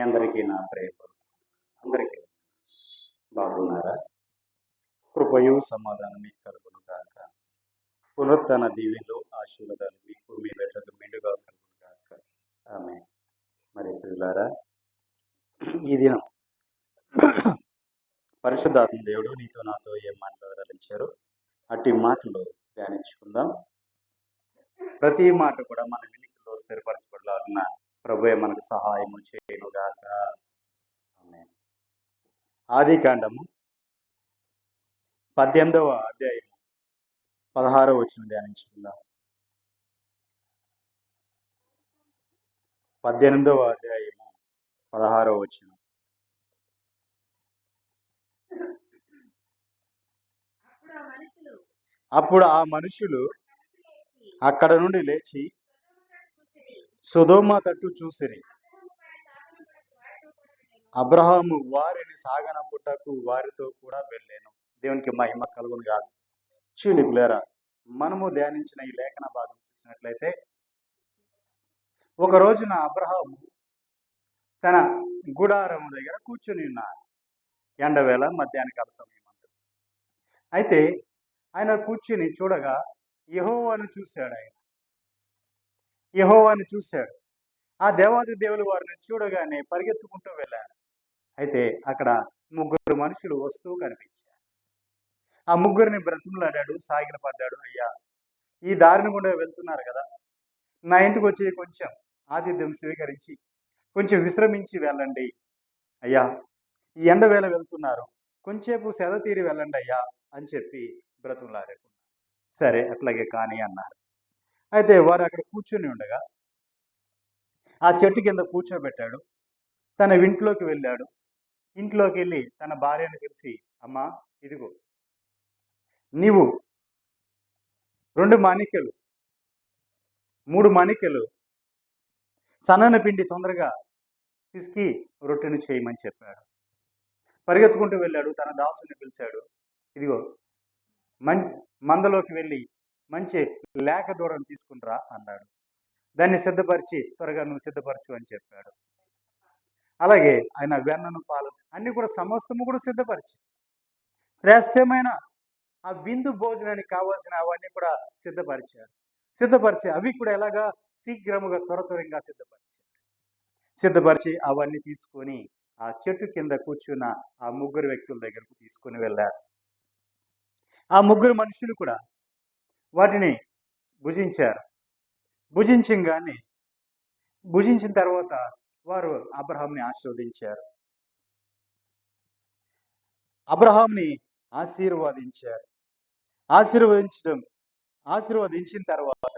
అందరికీ నా ప్రేమ. అందరికీ బాగున్నారా? కృపయు సమాధానం మీకు కలుగును గాక. పునరుత్థాన దీవెనలు ఆశీర్వాదాలు మీకు మీ బిడ్డలకు మెండుగా కలుగును గాక. ఆమేన్. మరి ప్రియులారా, ఈ దినం పరిశుద్ధాత్మ దేవుడు నీతో నాతో ఏం మాట్లాడదలించారో అట్టి మాటలు ధ్యానించుకుందాం. ప్రతి మాట కూడా మన వినికిలో స్థిరపరచబడాలన్న ప్రభువే మనకు సహాయము చేయనుగాక. ఆమేన్. ఆదికాండము 18వ అధ్యాయం 16వ వచనం ధ్యానించుకుందాం. 18వ అధ్యాయము 16వ వచనం. అప్పుడు ఆ మనుషులు అక్కడ నుండి లేచి సొదొమ తట్టు చూసిరి. అబ్రహాము వారిని సాగనంపుటకు వారితో కూడా వెళ్ళాను. దేవునికి మహిమ కలుగును గాక. చూనిపులేరా, మనము ధ్యానించిన ఈ లేఖన భాగం చూసినట్లయితే, ఒక రోజున అబ్రహాము తన గుడారం దగ్గర కూర్చొని ఉన్నాడు. ఎండవేళ మధ్యాహ్న కాల సమయం అంట. అయితే ఆయన కూర్చుని చూడగా యెహోవాను చూశాడు. యెహోవాను చూశాడు. ఆ దేవాది దేవులు వారిని చూడగానే పరిగెత్తుకుంటూ వెళ్ళాడు. అయితే అక్కడ ముగ్గురు మనుషులు వస్తూ కనిపించారు. ఆ ముగ్గురిని బ్రతిమలాడాడు, సాగిలపడ్డాడు. అయ్యా, ఈ దారిని గుండా వెళ్తున్నారు కదా, నా ఇంటికి వచ్చి కొంచెం ఆతిథ్యం స్వీకరించి కొంచెం విశ్రమించి వెళ్ళండి అయ్యా. ఈ ఎండవేళ వెళ్తున్నారు, కొంచెంసేపు సెద తీరి వెళ్ళండి అయ్యా అని చెప్పి బ్రతిమలాడాడు. సరే, అట్లాగే కానీ అన్నారు. అయితే వారు అక్కడ కూర్చొని ఉండగా ఆ చెట్టు కింద కూర్చోబెట్టాడు. తన ఇంట్లోకి వెళ్ళాడు. ఇంట్లోకి వెళ్ళి తన భార్యను పిలిచి, అమ్మా, ఇదిగో నీవు 2 మాణిక్యలు 3 మాణిక్యలు సన్నని పిండి తొందరగా పిసికి రొట్టెను చేయమని చెప్పాడు. పరిగెత్తుకుంటూ వెళ్ళాడు. తన దాసుని పిలిచాడు. ఇదిగో మందలోకి వెళ్ళి మంచి లేక దూడను తీసుకునిరా అన్నాడు. దాన్ని సిద్ధపరిచి త్వరగా నువ్వు సిద్ధపరచు అని చెప్పాడు. అలాగే ఆయన వెన్నను, పాలు అన్ని కూడా సమస్తము కూడా సిద్ధపరిచి శ్రేష్టమైన ఆ విందు భోజనానికి కావాల్సిన అవన్నీ కూడా సిద్ధపరిచి అవి కూడా ఎలాగా శీఘ్రముగా త్వరగా సిద్ధపరిచి అవన్నీ తీసుకొని ఆ చెట్టు కింద కూర్చున్న ఆ ముగ్గురు వ్యక్తుల దగ్గరకు తీసుకొని వెళ్ళారు. ఆ ముగ్గురు మనుషులు కూడా వాటిని భుజించారు. భుజించిన తర్వాత వారు అబ్రహాంని ఆశీర్వదించారు. అబ్రహాంని ఆశీర్వదించిన తర్వాత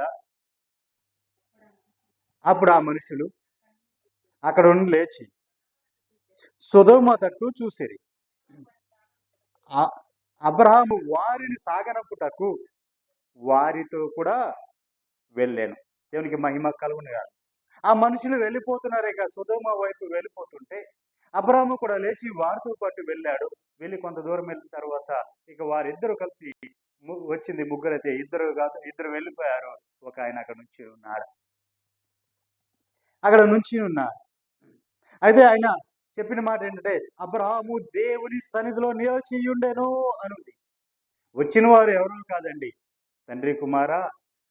అప్పుడు ఆ మనుషులు అక్కడ ఉండి లేచి సొదొమ తట్టు చూసిరి. అబ్రహాము వారిని సాగనంపుటకు వారితో కూడా వెళ్ళాను. దేవునికి మహిమ కలుగును గాక. ఆ మనుషులు వెళ్ళిపోతున్నారు. ఇక సొదొమ వైపు వెళ్ళిపోతుంటే అబ్రహాము కూడా లేచి వారితో పాటు వెళ్ళాడు. వెళ్ళి కొంత దూరం వెళ్ళిన తర్వాత ఇక వారిద్దరు కలిసి వచ్చింది ముగ్గురు. అయితే ఇద్దరు వెళ్ళిపోయారు. ఒక ఆయన అక్కడ నుంచి ఉన్నాడు. అయితే ఆయన చెప్పిన మాట ఏంటంటే, అబ్రహాము దేవుని సన్నిధిలో నిలిచియుండెను అనుంది. వచ్చిన వారు ఎవరూ కాదండి, తండ్రి, కుమార,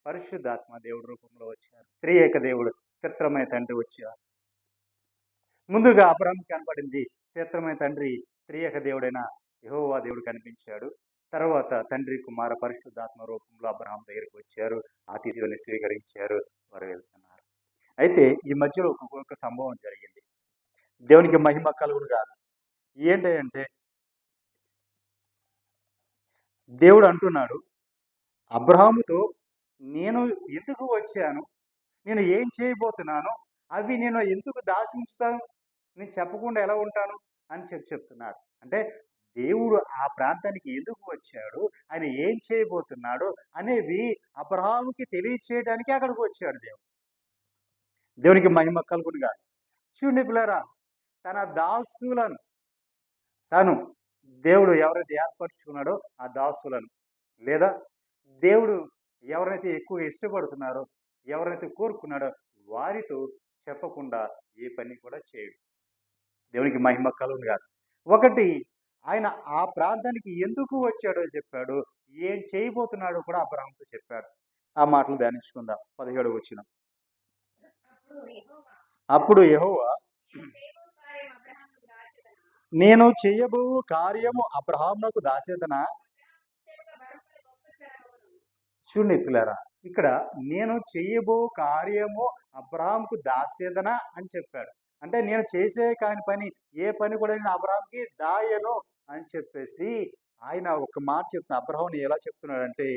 పరిశుద్ధాత్మ దేవుడి రూపంలో వచ్చారు. త్రియేక దేవుడు, క్షేత్రమైన తండ్రి వచ్చారు. ముందుగా అబ్రహాం కనపడింది క్షేత్రమైన తండ్రి, త్రియేక దేవుడైన యెహోవా దేవుడు కనిపించాడు. తర్వాత తండ్రి, కుమార, పరిశుద్ధాత్మ రూపంలో అబ్రహాం దగ్గరికి వచ్చారు. ఆతిథ్యాన్ని స్వీకరించారు. వారు వెళ్తున్నారు. అయితే ఈ మధ్యలో ఒక సంభవం జరిగింది. దేవునికి మహిమ కలుగును గాక. ఏంటంటే, దేవుడు అంటున్నాడు అబ్రహాముతో, నేను ఎందుకు వచ్చాను, నేను ఏం చేయబోతున్నాను, అవి నేను ఎందుకు దాచించుతాను, నేను చెప్పకుండా ఎలా ఉంటాను అని చెప్తున్నాడు. అంటే దేవుడు ఆ ప్రాంతానికి ఎందుకు వచ్చాడు, ఆయన ఏం చేయబోతున్నాడు అనేవి అబ్రహాముకి తెలియచేయడానికి అక్కడికి వచ్చాడు దేవుడు. దేవునికి మహిమ కలుగును గాక. చూడండి పిల్లరా, తన దాసులను దేవుడు ఎవరైతే ఏర్పరచుకున్నాడో ఆ దాసులను, లేదా దేవుడు ఎవరైతే ఎక్కువ ఇష్టపడుతున్నారో, ఎవరైతే కోరుకున్నాడో వారితో చెప్పకుండా ఏ పని కూడా చేయడు. దేవునికి మహిమ కలుగును గాక. ఒకటి, ఆయన ఆ ప్రాంతానికి ఎందుకు వచ్చాడో చెప్పాడు. ఏం చేయబోతున్నాడో కూడా అబ్రాహాముతో చెప్పాడు. ఆ మాటలు ధ్యానించుకుందాం. 17వ వచనం. అప్పుడు యెహోవా, నేను చేయబో కార్యము అబ్రహామునకు దాసేదనా? చూడండి పిల్లరా, ఇక్కడ నేను చేయబో కార్యము అబ్రహాంకు దాసేదనా అని చెప్పాడు. అంటే నేను చేసే కాని పని, ఏ పని కూడా నేను అబ్రహాంకి దాయను అని చెప్పేసి ఆయన ఒక మాట చెప్తున్నా. అబ్రహాముని ఎలా చెప్తున్నాడంటే,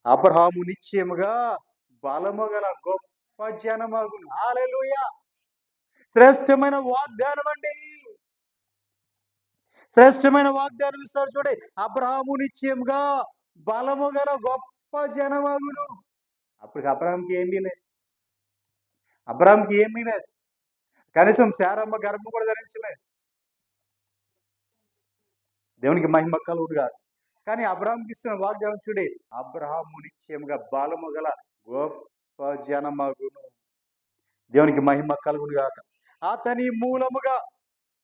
అబ్రహాము నిశ్చయముగా బలము గల గొప్ప జనమగును. హల్లెలూయా! శ్రేష్టమైన వాగ్దానం అండి. శ్రేష్టమైన వాగ్దానం ఇస్తాడు చూడండి. అబ్రహాము నిశ్చయముగా బలము గల గొప్ప జనమగును. అప్పటికి అబ్రహాంకి ఏమీ లేదు. అబ్రహాంకి ఏమీ లేదు. కనీసం శారమ్మ గర్భం కూడా ధరించలేదు. దేవునికి మహిమ కలుగును గాక. కానీ అబ్రహాంకి ఇస్తున్న వాగ్దానం చూడే, అబ్రహాము నిశ్చయముగా బలము గల గొప్ప జనమగును. దేవునికి మహిమ కలుగును గాక. అతని మూలముగా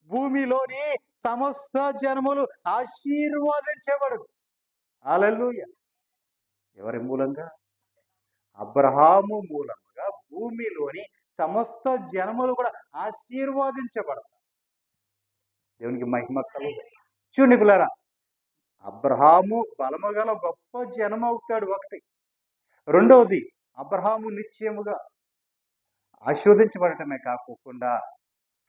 భూమిలోని సమస్త జనములు ఆశీర్వాదించబడు. హల్లెలూయా! ఎవరి మూలంగా? అబ్రహాము మూలముగా భూమిలోని సమస్త జనములు కూడా ఆశీర్వాదించబడతారు. దేవునికి మహిమ కలుగు. చూడండి పిల్లరా, అబ్రహాము బలము గల గొప్ప జనం అవుతాడు ఒకటి. రెండవది, అబ్రహాము నిశ్చయముగా ఆశీర్వదించబడటమే కాకుండా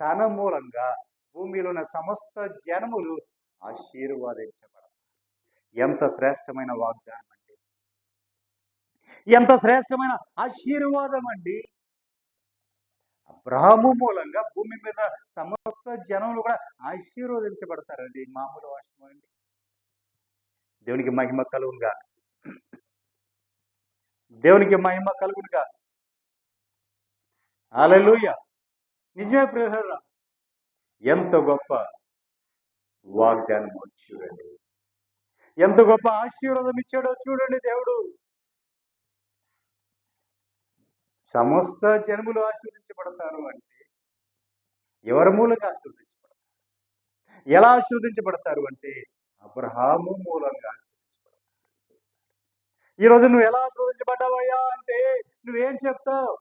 తన మూలంగా భూమిలో ఉన్న సమస్త జనములు ఆశీర్వాదించబడతారు. ఎంత శ్రేష్టమైన వాగ్దానం అండి! ఎంత శ్రేష్టమైన ఆశీర్వాదం అండి! అబ్రహాము మూలంగా భూమి మీద సమస్త జనములు కూడా ఆశీర్వదించబడతారండి. మామూలు వాస్తవం అండి. దేవునికి మహిమ కలుగునుగా. దేవునికి మహిమ కలుగునుగా. హల్లెలూయా! నిజమే ప్రియులారా, ఎంత గొప్ప వాగ్దానం చూడండి. ఎంత గొప్ప ఆశీర్వాదం ఇచ్చాడో చూడండి దేవుడు. సమస్త జనములు ఆశీర్వదించబడతారు అంటే ఎవరి మూలంగా ఆశీర్వదించబడతారు? ఎలా ఆశీర్వదించబడతారు అంటే అబ్రహాము మూలంగా ఆశీర్వదించబడతారు. ఈరోజు నువ్వు ఎలా ఆశీర్వదించబడ్డావయ్యా అంటే నువ్వేం చెప్తావు?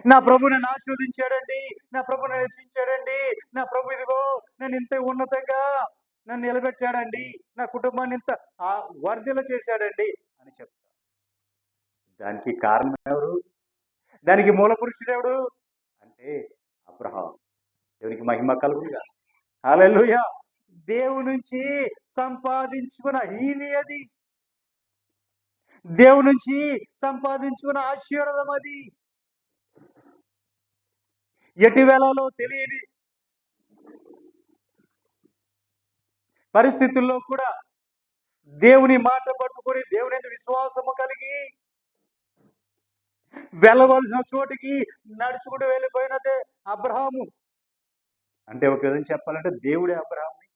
నా ప్రభు నన్ను ఆశీర్వదించాడండి, నా ప్రభు నన్ను హెచ్చించాడండి, నా ప్రభు ఇదిగో నేను ఇంత ఉన్నతంగా నన్ను నిలబెట్టాడండి, నా కుటుంబాన్ని ఇంత వర్ధిల్ల చేశాడండి అని చెప్తా. దానికి కారణం ఎవరు? దానికి మూల పురుషుడు ఎవడు అంటే అబ్రహాం. దేవునికి మహిమ కలుగునుగా. హల్లెలూయా! దేవుని నుంచి సంపాదించుకున్న ఈవి అది. దేవుని నుంచి సంపాదించుకున్న ఆశీర్వాదం అది. ఎటు వేళలో తెలియని పరిస్థితుల్లో కూడా దేవుని మాట పట్టుకొని దేవుని మీద విశ్వాసము కలిగి వెళ్ళవలసిన చోటికి నడుచుకుంటూ వెళ్ళిపోయినదే అబ్రహాము. అంటే ఒక విధంగా చెప్పాలంటే దేవుడే అబ్రహాంని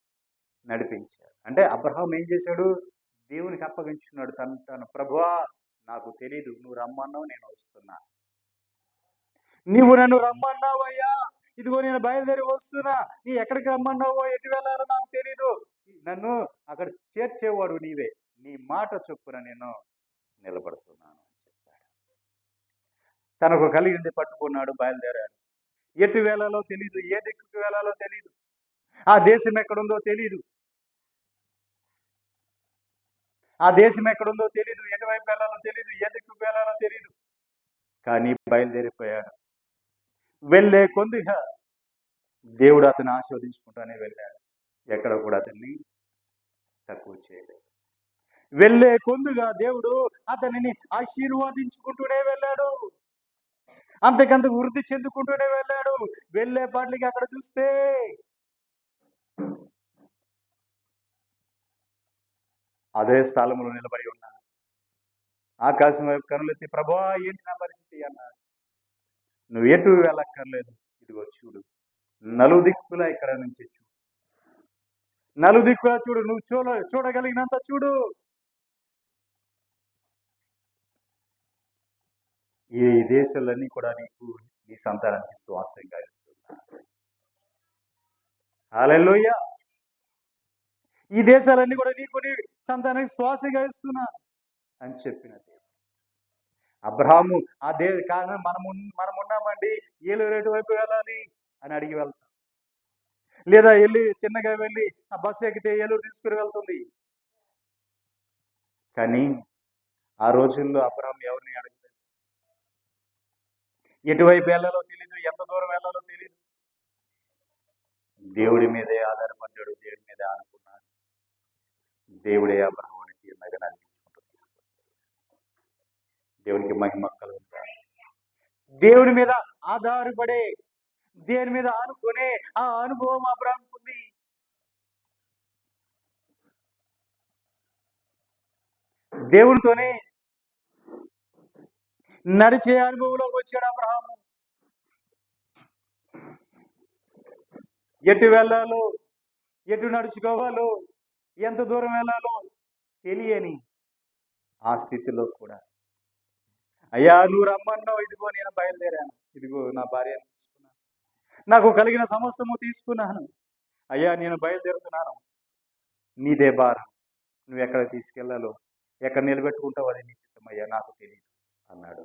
నడిపించాడు. అంటే అబ్రహాం ఏం చేశాడు? దేవునికి అప్పగించుకున్నాడు. తను ప్రభువా నాకు తెలీదు, నువ్వు రమ్మన్నావు, నేను వస్తున్నా. నీవు నన్ను రమ్మన్నావయ్యా, ఇదిగో నేను బయలుదేరి వస్తున్నా. నీ ఎక్కడికి రమ్మన్నావో, ఎటు వెళ్ళాలో నాకు తెలీదు, నన్ను అక్కడ చేర్చేవాడు నీవే, నీ మాట చొప్పున నేను నిలబడుతున్నాను అని చెప్పాడు. తనకు కలిగింది పట్టుకున్నాడు, బయలుదేరాడు. ఎటు వేళలో తెలీదు, ఏ దిక్కుకు వేళలో తెలీదు, ఆ దేశం ఎక్కడుందో తెలీదు, ఎటువైపు వెళ్ళాలో తెలీదు, ఏ దిక్కుకు వెళ్ళాలో తెలీదు. కానీ బయలుదేరిపోయాడు. వెళ్ళే కొద్దిగా దేవుడు అతన్ని ఆశీర్వదించుకుంటానే వెళ్ళాడు. ఎక్కడ కూడా అతన్ని తక్కువ చేయలేదు. వెళ్ళే కొద్దిగా దేవుడు అతనిని ఆశీర్వదించుకుంటూనే వెళ్ళాడు. అంతకంతకు వృద్ధి చెందుకుంటూనే వెళ్ళాడు. వెళ్ళే పాటలకి అక్కడ చూస్తే అదే స్థలంలో నిలబడి ఉన్నాడు. ఆకాశం వైపు కనులెత్తి ప్రభువా ఏంటి నా పరిస్థితి అన్నాడు. నువ్వు ఎటు వెళ్ళక్కర్లేదు, ఇదిగో చూడు, నలుదిక్కులా ఇక్కడ నుంచి చూడు, నలుదిక్కులా చూడు, నువ్వు చూడగలిగినంత చూడు. ఈ దేశాలన్నీ కూడా నీకు, నీ సంతానానికి శ్వాసంగా ఇస్తున్నా. హల్లెలూయా. ఈ దేశాలన్నీ కూడా నీకు నీ సంతానానికి శ్వాసగా ఇస్తున్నా అని చెప్పిన దేవుడు. అబ్రహాము కానీ మనం ఉన్నామండి, ఏలూరు వైపు వెళ్ళాలి అని అడిగి వెళ్తాం. లేదా తిన్నగా వెళ్ళి ఆ బస్సు ఎక్కితే ఏలూరు తీసుకుని వెళ్తుంది. కానీ ఆ రోజుల్లో అబ్రహాం ఎవరిని అడగలేదు. ఎటువైపు వెళ్ళాలో తెలీదు, ఎంత దూరం వెళ్ళాలో తెలీదు. దేవుడి మీదే ఆధారపడ్డాడు, దేవుడి మీదే ఆనుకున్నాడు. దేవుడే అబ్రహామునికి నడిపించుకుంటూ తీసుకున్నాడు. దేవునికి మహిమ కలుగుతాడు. దేవుడి మీద ఆధారపడే, దేని మీద ఆనుకునే ఆ అనుభవం అబ్రహాముకు ఉంది. దేవుడితోనే నడిచే అనుభవంలోకి వచ్చాడు అబ్రహాము. ఎటు వెళ్ళాలో, ఎటు నడుచుకోవాలో, ఎంత దూరం వెళ్ళాలో తెలియని ఆ స్థితిలో కూడా, అయ్యా నువ్వు రమ్మన్నావు, ఇదిగో నేను బయలుదేరాను, ఇదిగో నా భార్యను తీసుకున్నాను, నాకు కలిగిన సమస్తము తీసుకున్నాను, అయ్యా నేను బయలుదేరుతున్నాను, నీదే భారం, నువ్వు ఎక్కడ తీసుకెళ్లాలో, ఎక్కడ నిలబెట్టుకుంటావు అది నీ చిత్తమయ్యా, నాకు తెలియదు అన్నాడు.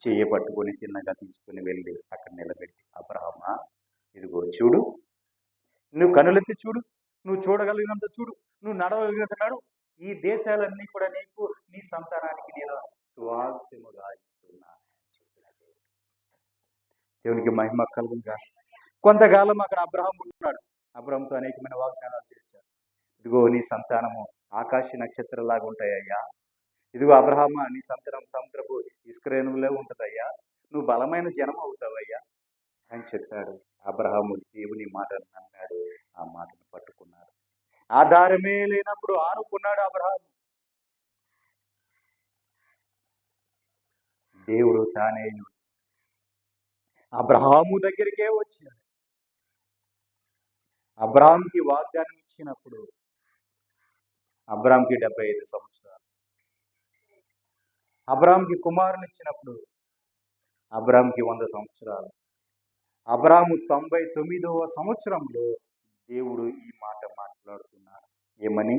చెయ్యి పట్టుకొని చిన్నగా తీసుకుని వెళ్ళి అక్కడ నిలబెట్టి, అబ్రహామా ఇదిగో చూడు, నువ్వు కనులెత్తి చూడు, నువ్వు చూడగలిగినంత చూడు, నువ్వు నడవగలిగినంత నడు, ఈ దేశాలన్నీ కూడా నీకు నీ సంతానానికి నేను స్వాస్యముగా ఇస్తున్నా. దేవునికి మహిమ కలుగుగా. కొంతకాలం అక్కడ అబ్రహాం ఉన్నాడు. అబ్రహాంతో అనేకమైన వాగ్దానాలు చేశాడు. ఇదిగో నీ సంతానము ఆకాశ నక్షత్రంలాగా ఉంటాయ్యా, ఇదిగో అబ్రహామా నీ సంతానం సముద్రపు ఇస్కరేణువులే ఉంటుందయ్యా, నువ్వు బలమైన జనం అవుతావయ్యా అని చెప్పాడు. అబ్రహాము దేవుని మాటను నమ్మాడు, ఆ మాటను పట్టుకున్నాడు. ఆధారమే లేనప్పుడు ఆనుకున్నాడు అబ్రహాము. దేవుడు తానే అబ్రహాము దగ్గరికే వచ్చాడు. అబ్రహాంకి వాగ్దానం ఇచ్చినప్పుడు అబ్రహాంకి 75 సంవత్సరాలు. అబ్రహాంకి కుమారుని ఇచ్చినప్పుడు అబ్రహాంకి 100 సంవత్సరాలు. అబ్రహాము 99వ సంవత్సరంలో దేవుడు ఈ మాట మాట్లాడుతున్నాడు. ఏమని?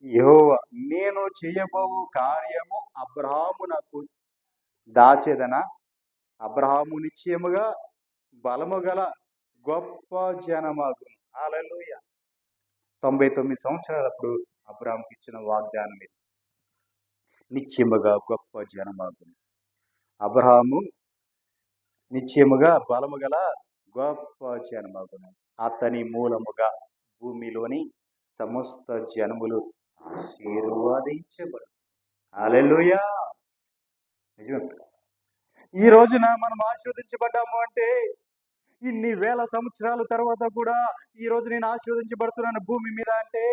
యెహోవా నేను చేయబోవు కార్యము అబ్రహాము నాకు దాచేదనా, అబ్రహాము నిశ్చయముగా బలము గల గొప్ప జనమగును. హల్లెలూయా. 99 సంవత్సరాలప్పుడు అబ్రహాంకి ఇచ్చిన వాగ్దానం ఇది. నిశ్చయముగా గొప్ప జనమగును. అబ్రహాము నిశ్చయముగా బలము గల గొప్ప జనమగును. అతని మూలముగా భూమిలోని సమస్త జనములు ఆశీర్వదించబడు. హల్లెలూయా. నిజమే. ఈ రోజున మనం ఆశీర్వదించబడ్డాము అంటే ఇన్ని వేల సంవత్సరాల తర్వాత కూడా ఈ రోజు నేను ఆశీర్వదించబడుతున్నాను భూమి మీద అంటే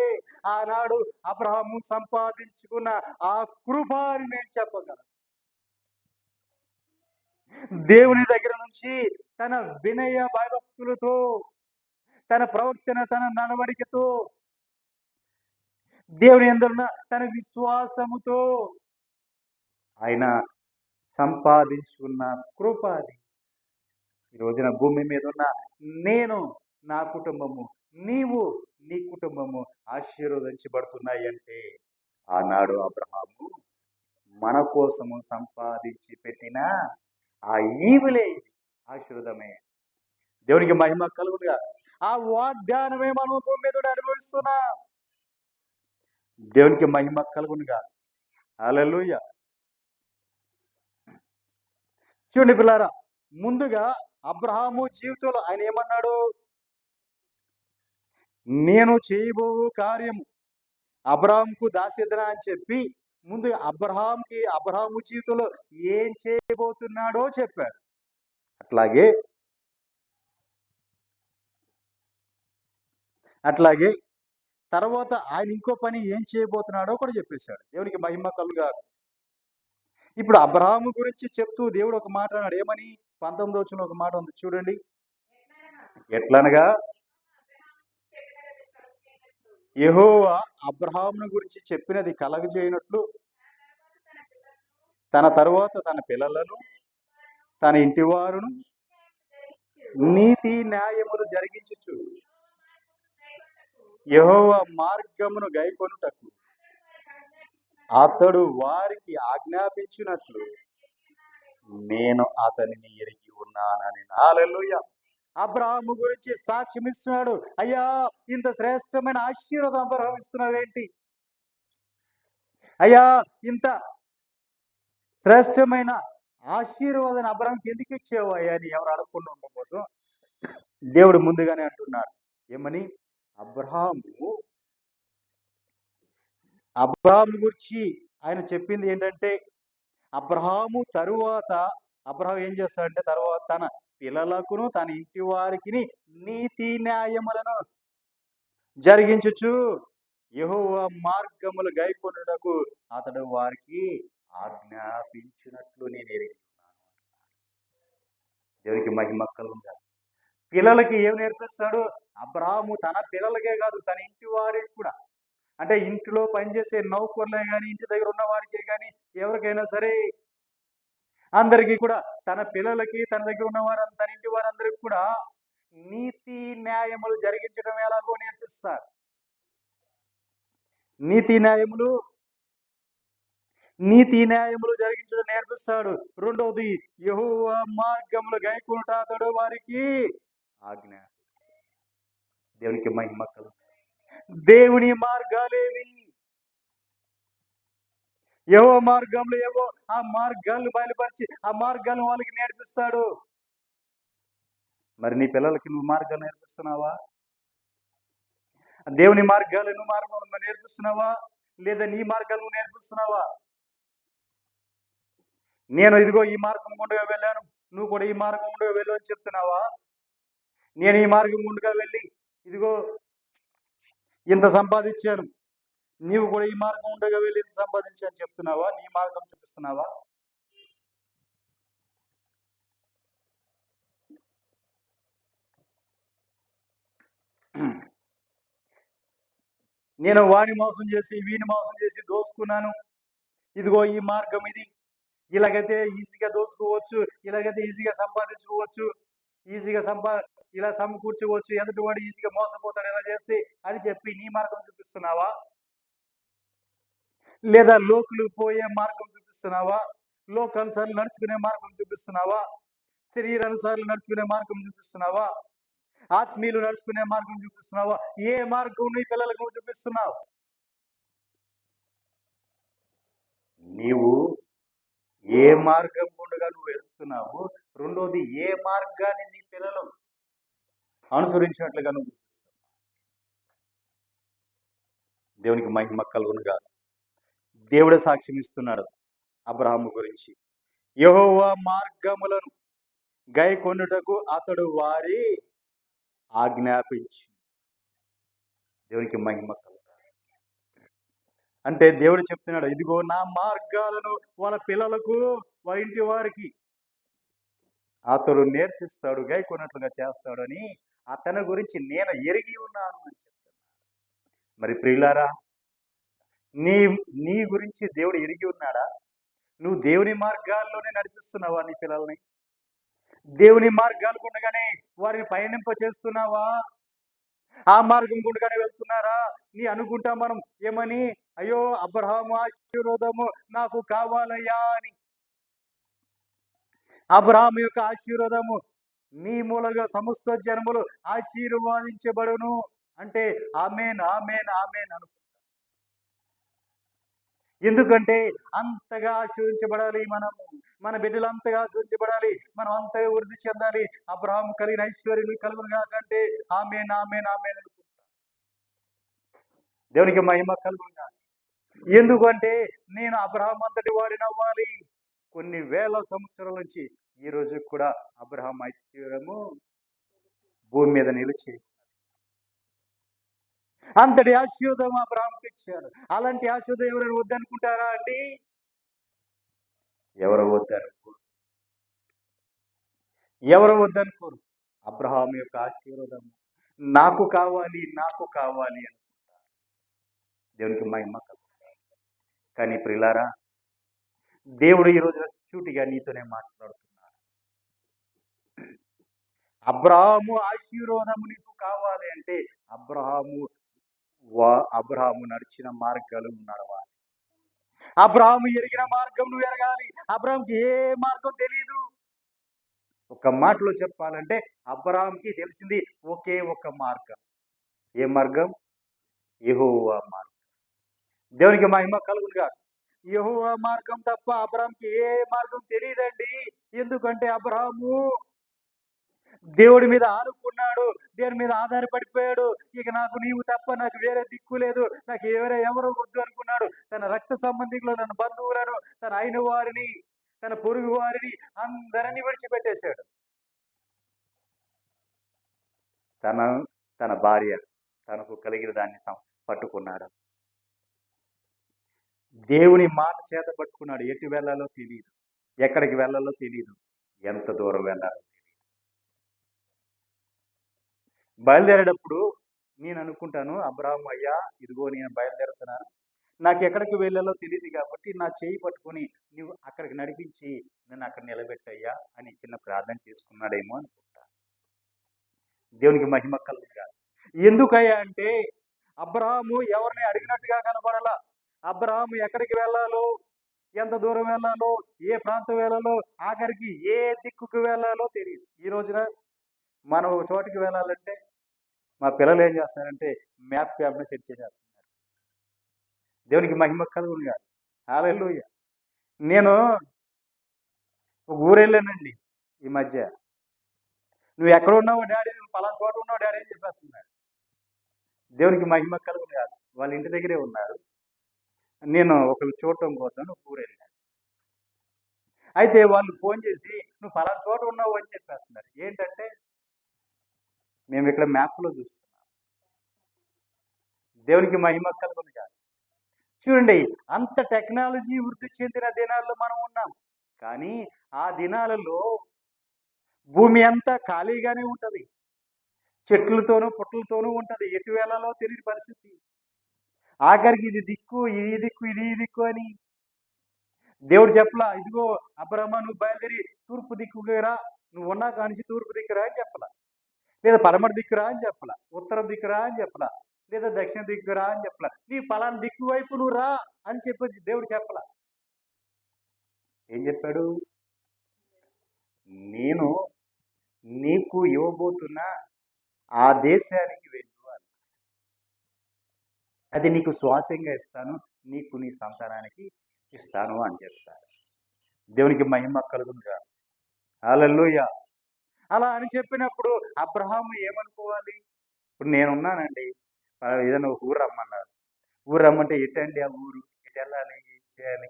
ఆనాడు అబ్రహాము సంపాదించుకున్న ఆ కృప అని నేను చెప్పగలను. దేవుని దగ్గర నుంచి తన వినయ భయభక్తులతో, తన ప్రవర్తన, తన నడవడికతో, దేవుని యందున్న తన విశ్వాసముతో ఆయన సంపాదించుకున్న కృప అది. ఈ రోజున భూమి మీద ఉన్న నేను, నా కుటుంబము, నీవు, నీ కుటుంబము ఆశీర్వదించబడుతున్నాయి అంటే ఆనాడు అబ్రహాము మన కోసము సంపాదించి పెట్టిన ఆ ఈవులే ఆశీర్వదమే. దేవునికి మహిమ కలుగునుగా. ఆ వాగ్దానమే మనం భూమి మీద అనుభవిస్తున్నా. దేవునికి మహిమ కలుగునుగా. హల్లెలూయా. చూడండి పిల్లారా, ముందుగా అబ్రహాము జీవితంలో ఆయన ఏమన్నాడు? నేను చేయబోవు కార్యము అబ్రహాంకు దాసేదనా అని చెప్పి ముందు అబ్రహాము జీవితంలో ఏం చేయబోతున్నాడో చెప్పాడు. అట్లాగే తర్వాత ఆయన ఇంకో పని ఏం చేయబోతున్నాడో కూడా చెప్పేశాడు. దేవునికి మహిమ కలుగుగా. ఇప్పుడు అబ్రహాము గురించి చెప్తూ దేవుడు ఒక మాట అన్నాడు. ఏమని? 19వ వచనంలో ఒక మాట ఉంది చూడండి. ఎట్లనగా యెహోవా అబ్రహామును గురించి చెప్పినది కలగజేయనట్లు తన తరువాత తన పిల్లలను, తన ఇంటి వారును నీతి న్యాయములు జరిగించుచు యెహోవా మార్గమును గైకొనుటకు అతడు వారికి ఆజ్ఞాపించినట్లు నేను అతనిని ఎరిగి ఉన్నానని. హల్లెలూయా. అబ్రహాము గురించి సాక్ష్యం ఇస్తున్నాడు. అయ్యా, ఇంత శ్రేష్టమైన ఆశీర్వాదం అబ్రహాం ఇస్తున్నావేంటి? అయ్యా, ఇంత శ్రేష్టమైన ఆశీర్వాదాన్ని అబ్రహాంకి ఎందుకు ఇచ్చావు అయ్యా అని ఎవరు అడగకుండా ఉండడం కోసం దేవుడు ముందుగానే అంటున్నాడు. ఏమని? అబ్రహాము గురించి ఆయన చెప్పింది ఏంటంటే, అబ్రహాము తరువాత అబ్రహాం ఏం చేస్తాడంటే, తర్వాత తన పిల్లలకును తన ఇంటి వారికి నీతి న్యాయములను జరిగించుచు యెహోవా మార్గములు గైకొనుటకు అతడు వారికి ఆజ్ఞాపించినట్లు నేను ఎరిగి ఉన్నాను. దేవునికి మహిమ కలుగును. పిల్లలకి ఏం నేర్పిస్తాడు? అబ్రహాము తన పిల్లలకే కాదు, తన ఇంటి వారికి కూడా, అంటే ఇంటిలో పనిచేసే నౌకర్లే కానీ, ఇంటి దగ్గర ఉన్న వారికే కానీ, ఎవరికైనా సరే అందరికీ కూడా, తన పిల్లలకి, తన దగ్గర ఉన్న వారు, తన ఇంటి వారందరికీ కూడా నీతి న్యాయములు జరిగించడం ఎలాగో నేర్పిస్తాడు. నీతి న్యాయములు జరిగించడం నేర్పిస్తాడు. రెండవది, యెహోవా మార్గములు గైకొనుట అతడు వారికి ఆజ్ఞాపిస్తాడు. దేవునికి మహిమ కలుగును. దేవుని మార్గాలేవి? యెహోవా మార్గంలో ఏవో ఆ మార్గాలను బయలుపరిచి ఆ మార్గాలను వాళ్ళకి నేర్పిస్తాడు. మరి నీ పిల్లలకి నువ్వు మార్గాలు నేర్పిస్తున్నావా? దేవుని మార్గాలను నేర్పిస్తున్నావా? లేదా నీ మార్గాలు నువ్వు నేర్పిస్తున్నావా? నేను ఇదిగో ఈ మార్గం గుండా వెళ్ళాను, నువ్వు కూడా ఈ మార్గం గుండా వెళ్ళు అని చెప్తున్నావా? నేను ఈ మార్గం గుండా వెళ్ళి ఇదిగో ఇంత సంపాదించాను, నీవు కూడా ఈ మార్గం ఉండగా వెళ్ళి ఇంత సంపాదించని చెప్తున్నావా? నీ మార్గం చూపిస్తున్నావా? నేను వాణి మోసం చేసి వీని మోసం చేసి దోచుకున్నాను, ఇదిగో ఈ మార్గం ఇది, ఇలాగైతే ఈజీగా దోచుకోవచ్చు, ఇలాగైతే ఈజీగా సంపాదించుకోవచ్చు, ఈజీగా ఇలా సమకూర్చుకోవచ్చు, ఎదుటివాడు ఈజీగా మోసపోతాడు ఇలా చేసి అని చెప్పి నీ మార్గం చూపిస్తున్నావా? లేదా లోకులు పోయే మార్గం చూపిస్తున్నావా? లోకానుసార్లు నడుచుకునే మార్గం చూపిస్తున్నావా? శరీరానుసార్లు నడుచుకునే మార్గం చూపిస్తున్నావా? ఆత్మీయులు నడుచుకునే మార్గం చూపిస్తున్నావా? ఏ మార్గం నీ పిల్లలకు నువ్వు చూపిస్తున్నావు? నీవు ఏ మార్గం గుండగా నువ్వు వెళ్తున్నావు? రెండోది, ఏ మార్గాన్ని నీ పిల్లలు అనుసరించినట్లుగా నువ్వు చూపిస్తున్నావు? దేవునికి మహిమ కలుగునుగా. దేవుడే సాక్ష్యం ఇస్తున్నాడు అబ్రహాము గురించి. యెహోవా మార్గములను గైకొనుటకు అతడు వారి ఆజ్ఞాపించి. దేవునికి మహిమ కలుగును. అంటే దేవుడు చెప్తున్నాడు, ఇదిగో నా మార్గాలను వాళ్ళ పిల్లలకు, వాళ్ళ ఇంటి వారికి అతడు నేర్పిస్తాడు, గైకొన్నట్లుగా చేస్తాడని అతని గురించి నేను ఎరిగి ఉన్నాను అని చెప్తాను. మరి ప్రియులారా, నీ గురించి దేవుడు ఎరిగి ఉన్నాడా? నువ్వు దేవుని మార్గాల్లోనే నడిపిస్తున్నావా నీ పిల్లల్ని? దేవుని మార్గాలు గుండగానే వారిని పయనింప చేస్తున్నావా? ఆ మార్గం గుండగానే వెళ్తున్నారా? నీ అనుకుంటాం మనం ఏమని, అయ్యో అబ్రహాము ఆశీర్వాదము నాకు కావాలయ్యా అని. అబ్రహాము యొక్క ఆశీర్వాదము నీ మూలంగా సమస్త జనములు ఆశీర్వాదించబడును అంటే ఆమేన్ ఆమేన్ ఆమేన్ అను. ఎందుకంటే అంతగా ఆశీర్వదించబడాలి మనము, మన బిడ్డలు అంతగా ఆశీర్వదించబడాలి, మనం అంతగా వృద్ధి చెందాలి. అబ్రహాము కలిగిన ఐశ్వర్యం కలుగును కాకంటే ఆమేన్ ఆమేన్ ఆమేన్ అనుకుంటా. దేవునికి మహిమ కలుగును. ఎందుకంటే నేను అబ్రహాం అంతటి వాడిని అవ్వాలి. కొన్ని వేల సంవత్సరాల నుంచి ఈ రోజు కూడా అబ్రహాం ఐశ్వర్యము భూమి మీద నిలిచి అంతటి ఆశీర్వాదం అబ్రహాంకి ఇచ్చాడు. అలాంటి ఆశీర్వాదం ఎవరైనా వద్దనుకుంటారా అండి? ఎవరు వద్దనుకోరు. అబ్రహాం యొక్క ఆశీర్వాదం నాకు కావాలి అనుకుంటారు. దేవునికి మహిమ. కానీ ప్రియులారా, దేవుడు ఈ రోజున చూటిగా నీతోనే మాట్లాడుతున్నాడు. అబ్రహాము ఆశీర్వాదము నీకు కావాలి అంటే అబ్రహాము అబ్రహాము నడిచిన మార్గాలు నడవాలి. అబ్రహాము ఎరిగిన మార్గం నువ్వు ఎరగాలి. అబ్రహాంకి ఏ మార్గం తెలియదు. ఒక మాటలో చెప్పాలంటే అబ్రహాంకి తెలిసింది ఒకే ఒక మార్గం. ఏ మార్గం? యెహోవా మార్గం. దేవునికి మహిమ కలుగునుగా. యెహోవా మార్గం తప్ప అబ్రహాంకి ఏ మార్గం తెలియదండి. ఎందుకంటే అబ్రహాము దేవుడి మీద ఆనుకున్నాడు. దేవుని మీద ఆధారపడిపోయాడు. ఇక నాకు నీవు తప్ప నాకు వేరే దిక్కు లేదు. నాకు వేరే ఎవరు వద్దు అనుకున్నాడు. తన రక్త సంబంధికులు, తన బంధువులను, తన అయిన వారిని, తన పొరుగు వారిని అందరినీ విడిచిపెట్టేశాడు. తన భార్య తనకు కలిగిన దాన్ని పట్టుకున్నాడు. దేవుని మాట చేత పట్టుకున్నాడు. ఎటు వెళ్ళాలో తెలియదు, ఎక్కడికి వెళ్ళాలో తెలియదు, ఎంత దూరం వెళ్ళాలో తెలియదు. బయలుదేరేటప్పుడు నేను అనుకుంటాను, అబ్రహాము అయ్యా ఇదిగో నేను బయలుదేరుతున్నాను, నాకు ఎక్కడికి వెళ్ళాలో తెలియదు కాబట్టి నా చేయి పట్టుకొని నువ్వు అక్కడికి నడిపించి నన్ను అక్కడ నిలబెట్టయ్యా అని చిన్న ప్రార్థన చేసుకున్నాడేమో అనుకుంటా. దేవునికి మహిమ కలుగుగా. ఎందుకయ్యా అంటే అబ్రహాము ఎవరిని అడిగినట్టుగా కనపడాలా. అబ్రహాము ఎక్కడికి వెళ్ళాలో, ఎంత దూరం వెళ్ళాలో, ఏ ప్రాంతం వెళ్ళాలో, ఆఖరికి ఏ దిక్కుకు వెళ్ళాలో తెలియదు. ఈ రోజున మనం ఒక చోటికి వెళ్ళాలంటే మా పిల్లలు ఏం చేస్తారంటే మ్యాప్ సెట్ చేసేస్తున్నారు. దేవునికి మహిమ కలుగునుగా. హల్లెలూయా. నేను ఒక ఊరు వెళ్ళానండి ఈ మధ్య. నువ్వు ఎక్కడ ఉన్నావు డాడీ, నువ్వు పలానా చోట ఉన్నావు డాడీ అని చెప్పేస్తున్నాడు. దేవునికి మహిమ కలుగునుగా. వాళ్ళ ఇంటి దగ్గరే ఉన్నారు. నేను ఒకరు చూడటం కోసం ఊరు వెళ్ళాను. అయితే వాళ్ళు ఫోన్ చేసి నువ్వు పలానా చోట ఉన్నావు అని చెప్పేస్తున్నారు. ఏంటంటే మేము ఇక్కడ మ్యాప్లో చూస్తున్నాం. దేవునికి మహిమ కలుగునుగా. చూడండి, అంత టెక్నాలజీ వృద్ధి చెందిన దినాల్లో మనం ఉన్నాం. కానీ ఆ దినాలలో భూమి అంతా ఖాళీగానే ఉంటది. చెట్లతోనూ పుట్టలతోనూ ఉంటది. ఎటు వెళ్ళాలో తెలియని పరిస్థితి. ఆఖరికి ఇది దిక్కు, ఇది దిక్కు, ఇది దిక్కు అని దేవుడు చెప్పలా. ఇదిగో అబ్రహ్మ నువ్వు బయలుదేరి తూర్పు దిక్కుగా రా, నువ్వు ఉన్నా కానించి తూర్పు దిక్కురా అని చెప్పలా, లేదా పడమర దిక్కురా అని చెప్పలా, ఉత్తర దిక్కురా అని చెప్పలా, లేదా దక్షిణ దిక్కురా అని చెప్పలా. నీ పలానా దిక్కు వైపు నువ్వు రా అని చెప్పి దేవుడు చెప్పలా. ఏం చెప్పాడు? నేను నీకు ఇవ్వబోతున్న ఆ దేశానికి వెళ్ళు అని. అది నీకు శ్వాసంగా ఇస్తాను, నీకు నీ సంతానానికి ఇస్తాను అని చెప్తారు. దేవునికి మహిమ కలుగునుగా. హల్లెలూయా. అలా అని చెప్పినప్పుడు అబ్రహాము ఏమనుకోవాలి? ఇప్పుడు నేనున్నానండి, ఏదైనా ఒక ఊరు రమ్మన్నారు. ఊరు రమ్మంటే ఎటండి ఆ ఊరు, ఎటు వెళ్ళాలి, ఏం చేయాలి,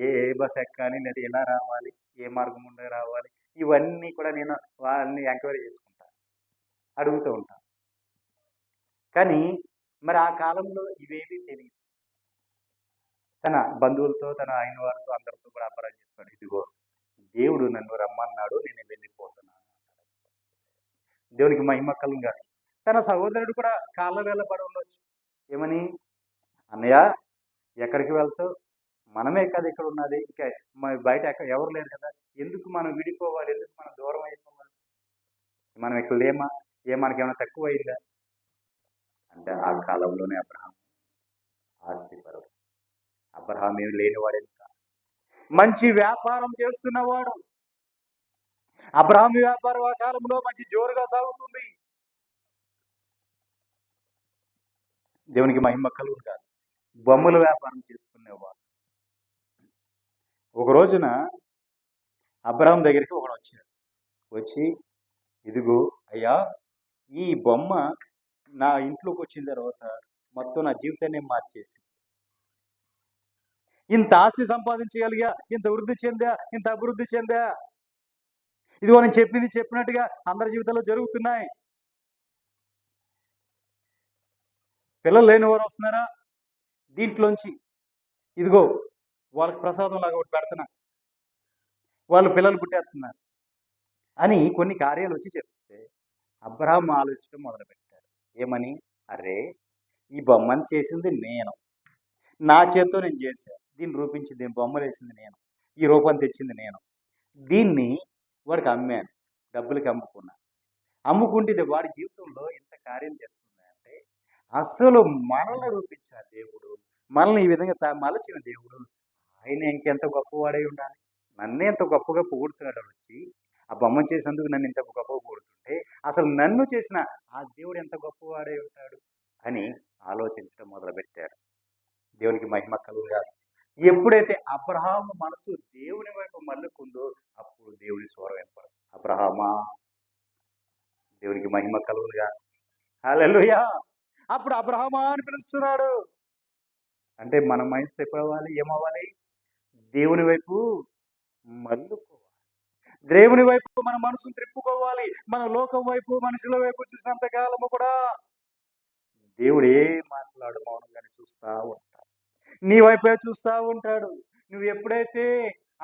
ఏ బస్ ఎక్కాలి, లేదా ఎలా రావాలి, ఏ మార్గం ఉండే రావాలి, ఇవన్నీ కూడా నేను వాళ్ళని ఎంక్వైరీ చేసుకుంటాను, అడుగుతూ ఉంటాను. కానీ మరి ఆ కాలంలో ఇవేమీ తెలియదు. తన బంధువులతో, తన అయిన వారితో అందరితో కూడా అబ్రహాము చెప్పాడు, ఇదిగో దేవుడు నన్ను రమ్మన్నాడు, నేను వెళ్ళిపోతున్నాను. దేవునికి మహిమ కలుగునుగా. తన సహోదరుడు కూడా కాళ్ళ వేళపడి ఉండొచ్చు. ఏమని? అన్నయ్య ఎక్కడికి వెళ్తావు, మనమే కదా ఇక్కడ ఉన్నది, ఇంకా బయట ఎవరు లేరు కదా, ఎందుకు మనం విడిపోవాలి, ఎందుకు మనం దూరం అయిపోవాలి, మనం ఇక్కడ లేమా, మనకేమైనా తక్కువ అయిందా అంటే ఆ కాలంలోనే అబ్రహాం ఆస్తిపరుడు. అబ్రహాం ఏమి లేనివాడే, మంచి వ్యాపారం చేస్తున్నవాడు. అబ్రహాం వ్యాపారం ఆ కాలంలో మంచి జోరుగా సాగుతుంది. దేవునికి మహిమ కలుగునుగా. బొమ్మల వ్యాపారం చేసుకునేవాడు. ఒక రోజున అబ్రహాం దగ్గరికి ఒకడు వచ్చాడు. వచ్చి ఇదిగో అయ్యా, ఈ బొమ్మ నా ఇంట్లోకి వచ్చిన తర్వాత మొత్తం నా జీవితాన్ని మార్చేసి, ఇంత ఆస్తి సంపాదించగలిగా, ఇంత వృద్ధి చెందా, ఇంత అభివృద్ధి చెందా, ఇదిగో నేను చెప్పింది చెప్పినట్టుగా అందరి జీవితాల్లో జరుగుతున్నాయి. పిల్లలు లేని వారు వస్తున్నారా, దీంట్లోంచి ఇదిగో వాళ్ళకి ప్రసాదం లాగా ఒకటి పెడుతున్నా, వాళ్ళు పిల్లలు పుట్టేస్తున్నారు అని కొన్ని కార్యాలు వచ్చి చెప్తే అబ్రహాం ఆలోచించడం మొదలుపెట్టారు. ఏమని? అరే, ఈ బొమ్మను చేసింది నేను, నా చేత్తో నేను చేశాను, దీన్ని రూపించింది, దీని బొమ్మలు వేసింది నేను, ఈ రూపం తెచ్చింది నేను, దీన్ని వాడికి అమ్మాను, డబ్బులకి అమ్ముకున్నా. అమ్ముకుంటే ఇది వాడి జీవితంలో ఇంత కార్యం చేస్తుందంటే అసలు మనల్ని రూపించిన దేవుడు, మనల్ని ఈ విధంగా మలచిన దేవుడు, ఆయన ఇంకెంత గొప్పవాడై ఉండాలి. నన్నే ఎంత గొప్పగా పొగుడుతున్నాడు వచ్చి, ఆ బొమ్మ చేసేందుకు నన్ను ఇంత గొప్పగా పొగుడుతుంటే అసలు నన్ను చేసిన ఆ దేవుడు ఎంత గొప్పవాడై ఉంటాడు అని ఆలోచించడం మొదలుపెట్టారు. దేవునికి మహిమ కలుగుగాక. ఎప్పుడైతే అబ్రహాము మనసు దేవుని వైపు మళ్ళుకుందో అప్పుడు దేవుని స్వరం వినపడదు. అబ్రహామా, దేవునికి మహిమ కలుగుగాక. హల్లెలూయా. అప్పుడు అబ్రహామా అని పిలుస్తున్నాడు. అంటే మన మైండ్ సెట్ అవ్వాలి, ఏమవ్వాలి? దేవుని వైపు మళ్ళుకోవాలి. దేవుని వైపు మన మనసును త్రిప్పుకోవాలి. మన లోకం వైపు, మనుషుల వైపు చూసినంత కాలము కూడా దేవుడు ఏం మాట్లాడు మౌనంగానే చూస్తా ఉంటాడు. నీ వైపే చూస్తా ఉంటాడు. నువ్వు ఎప్పుడైతే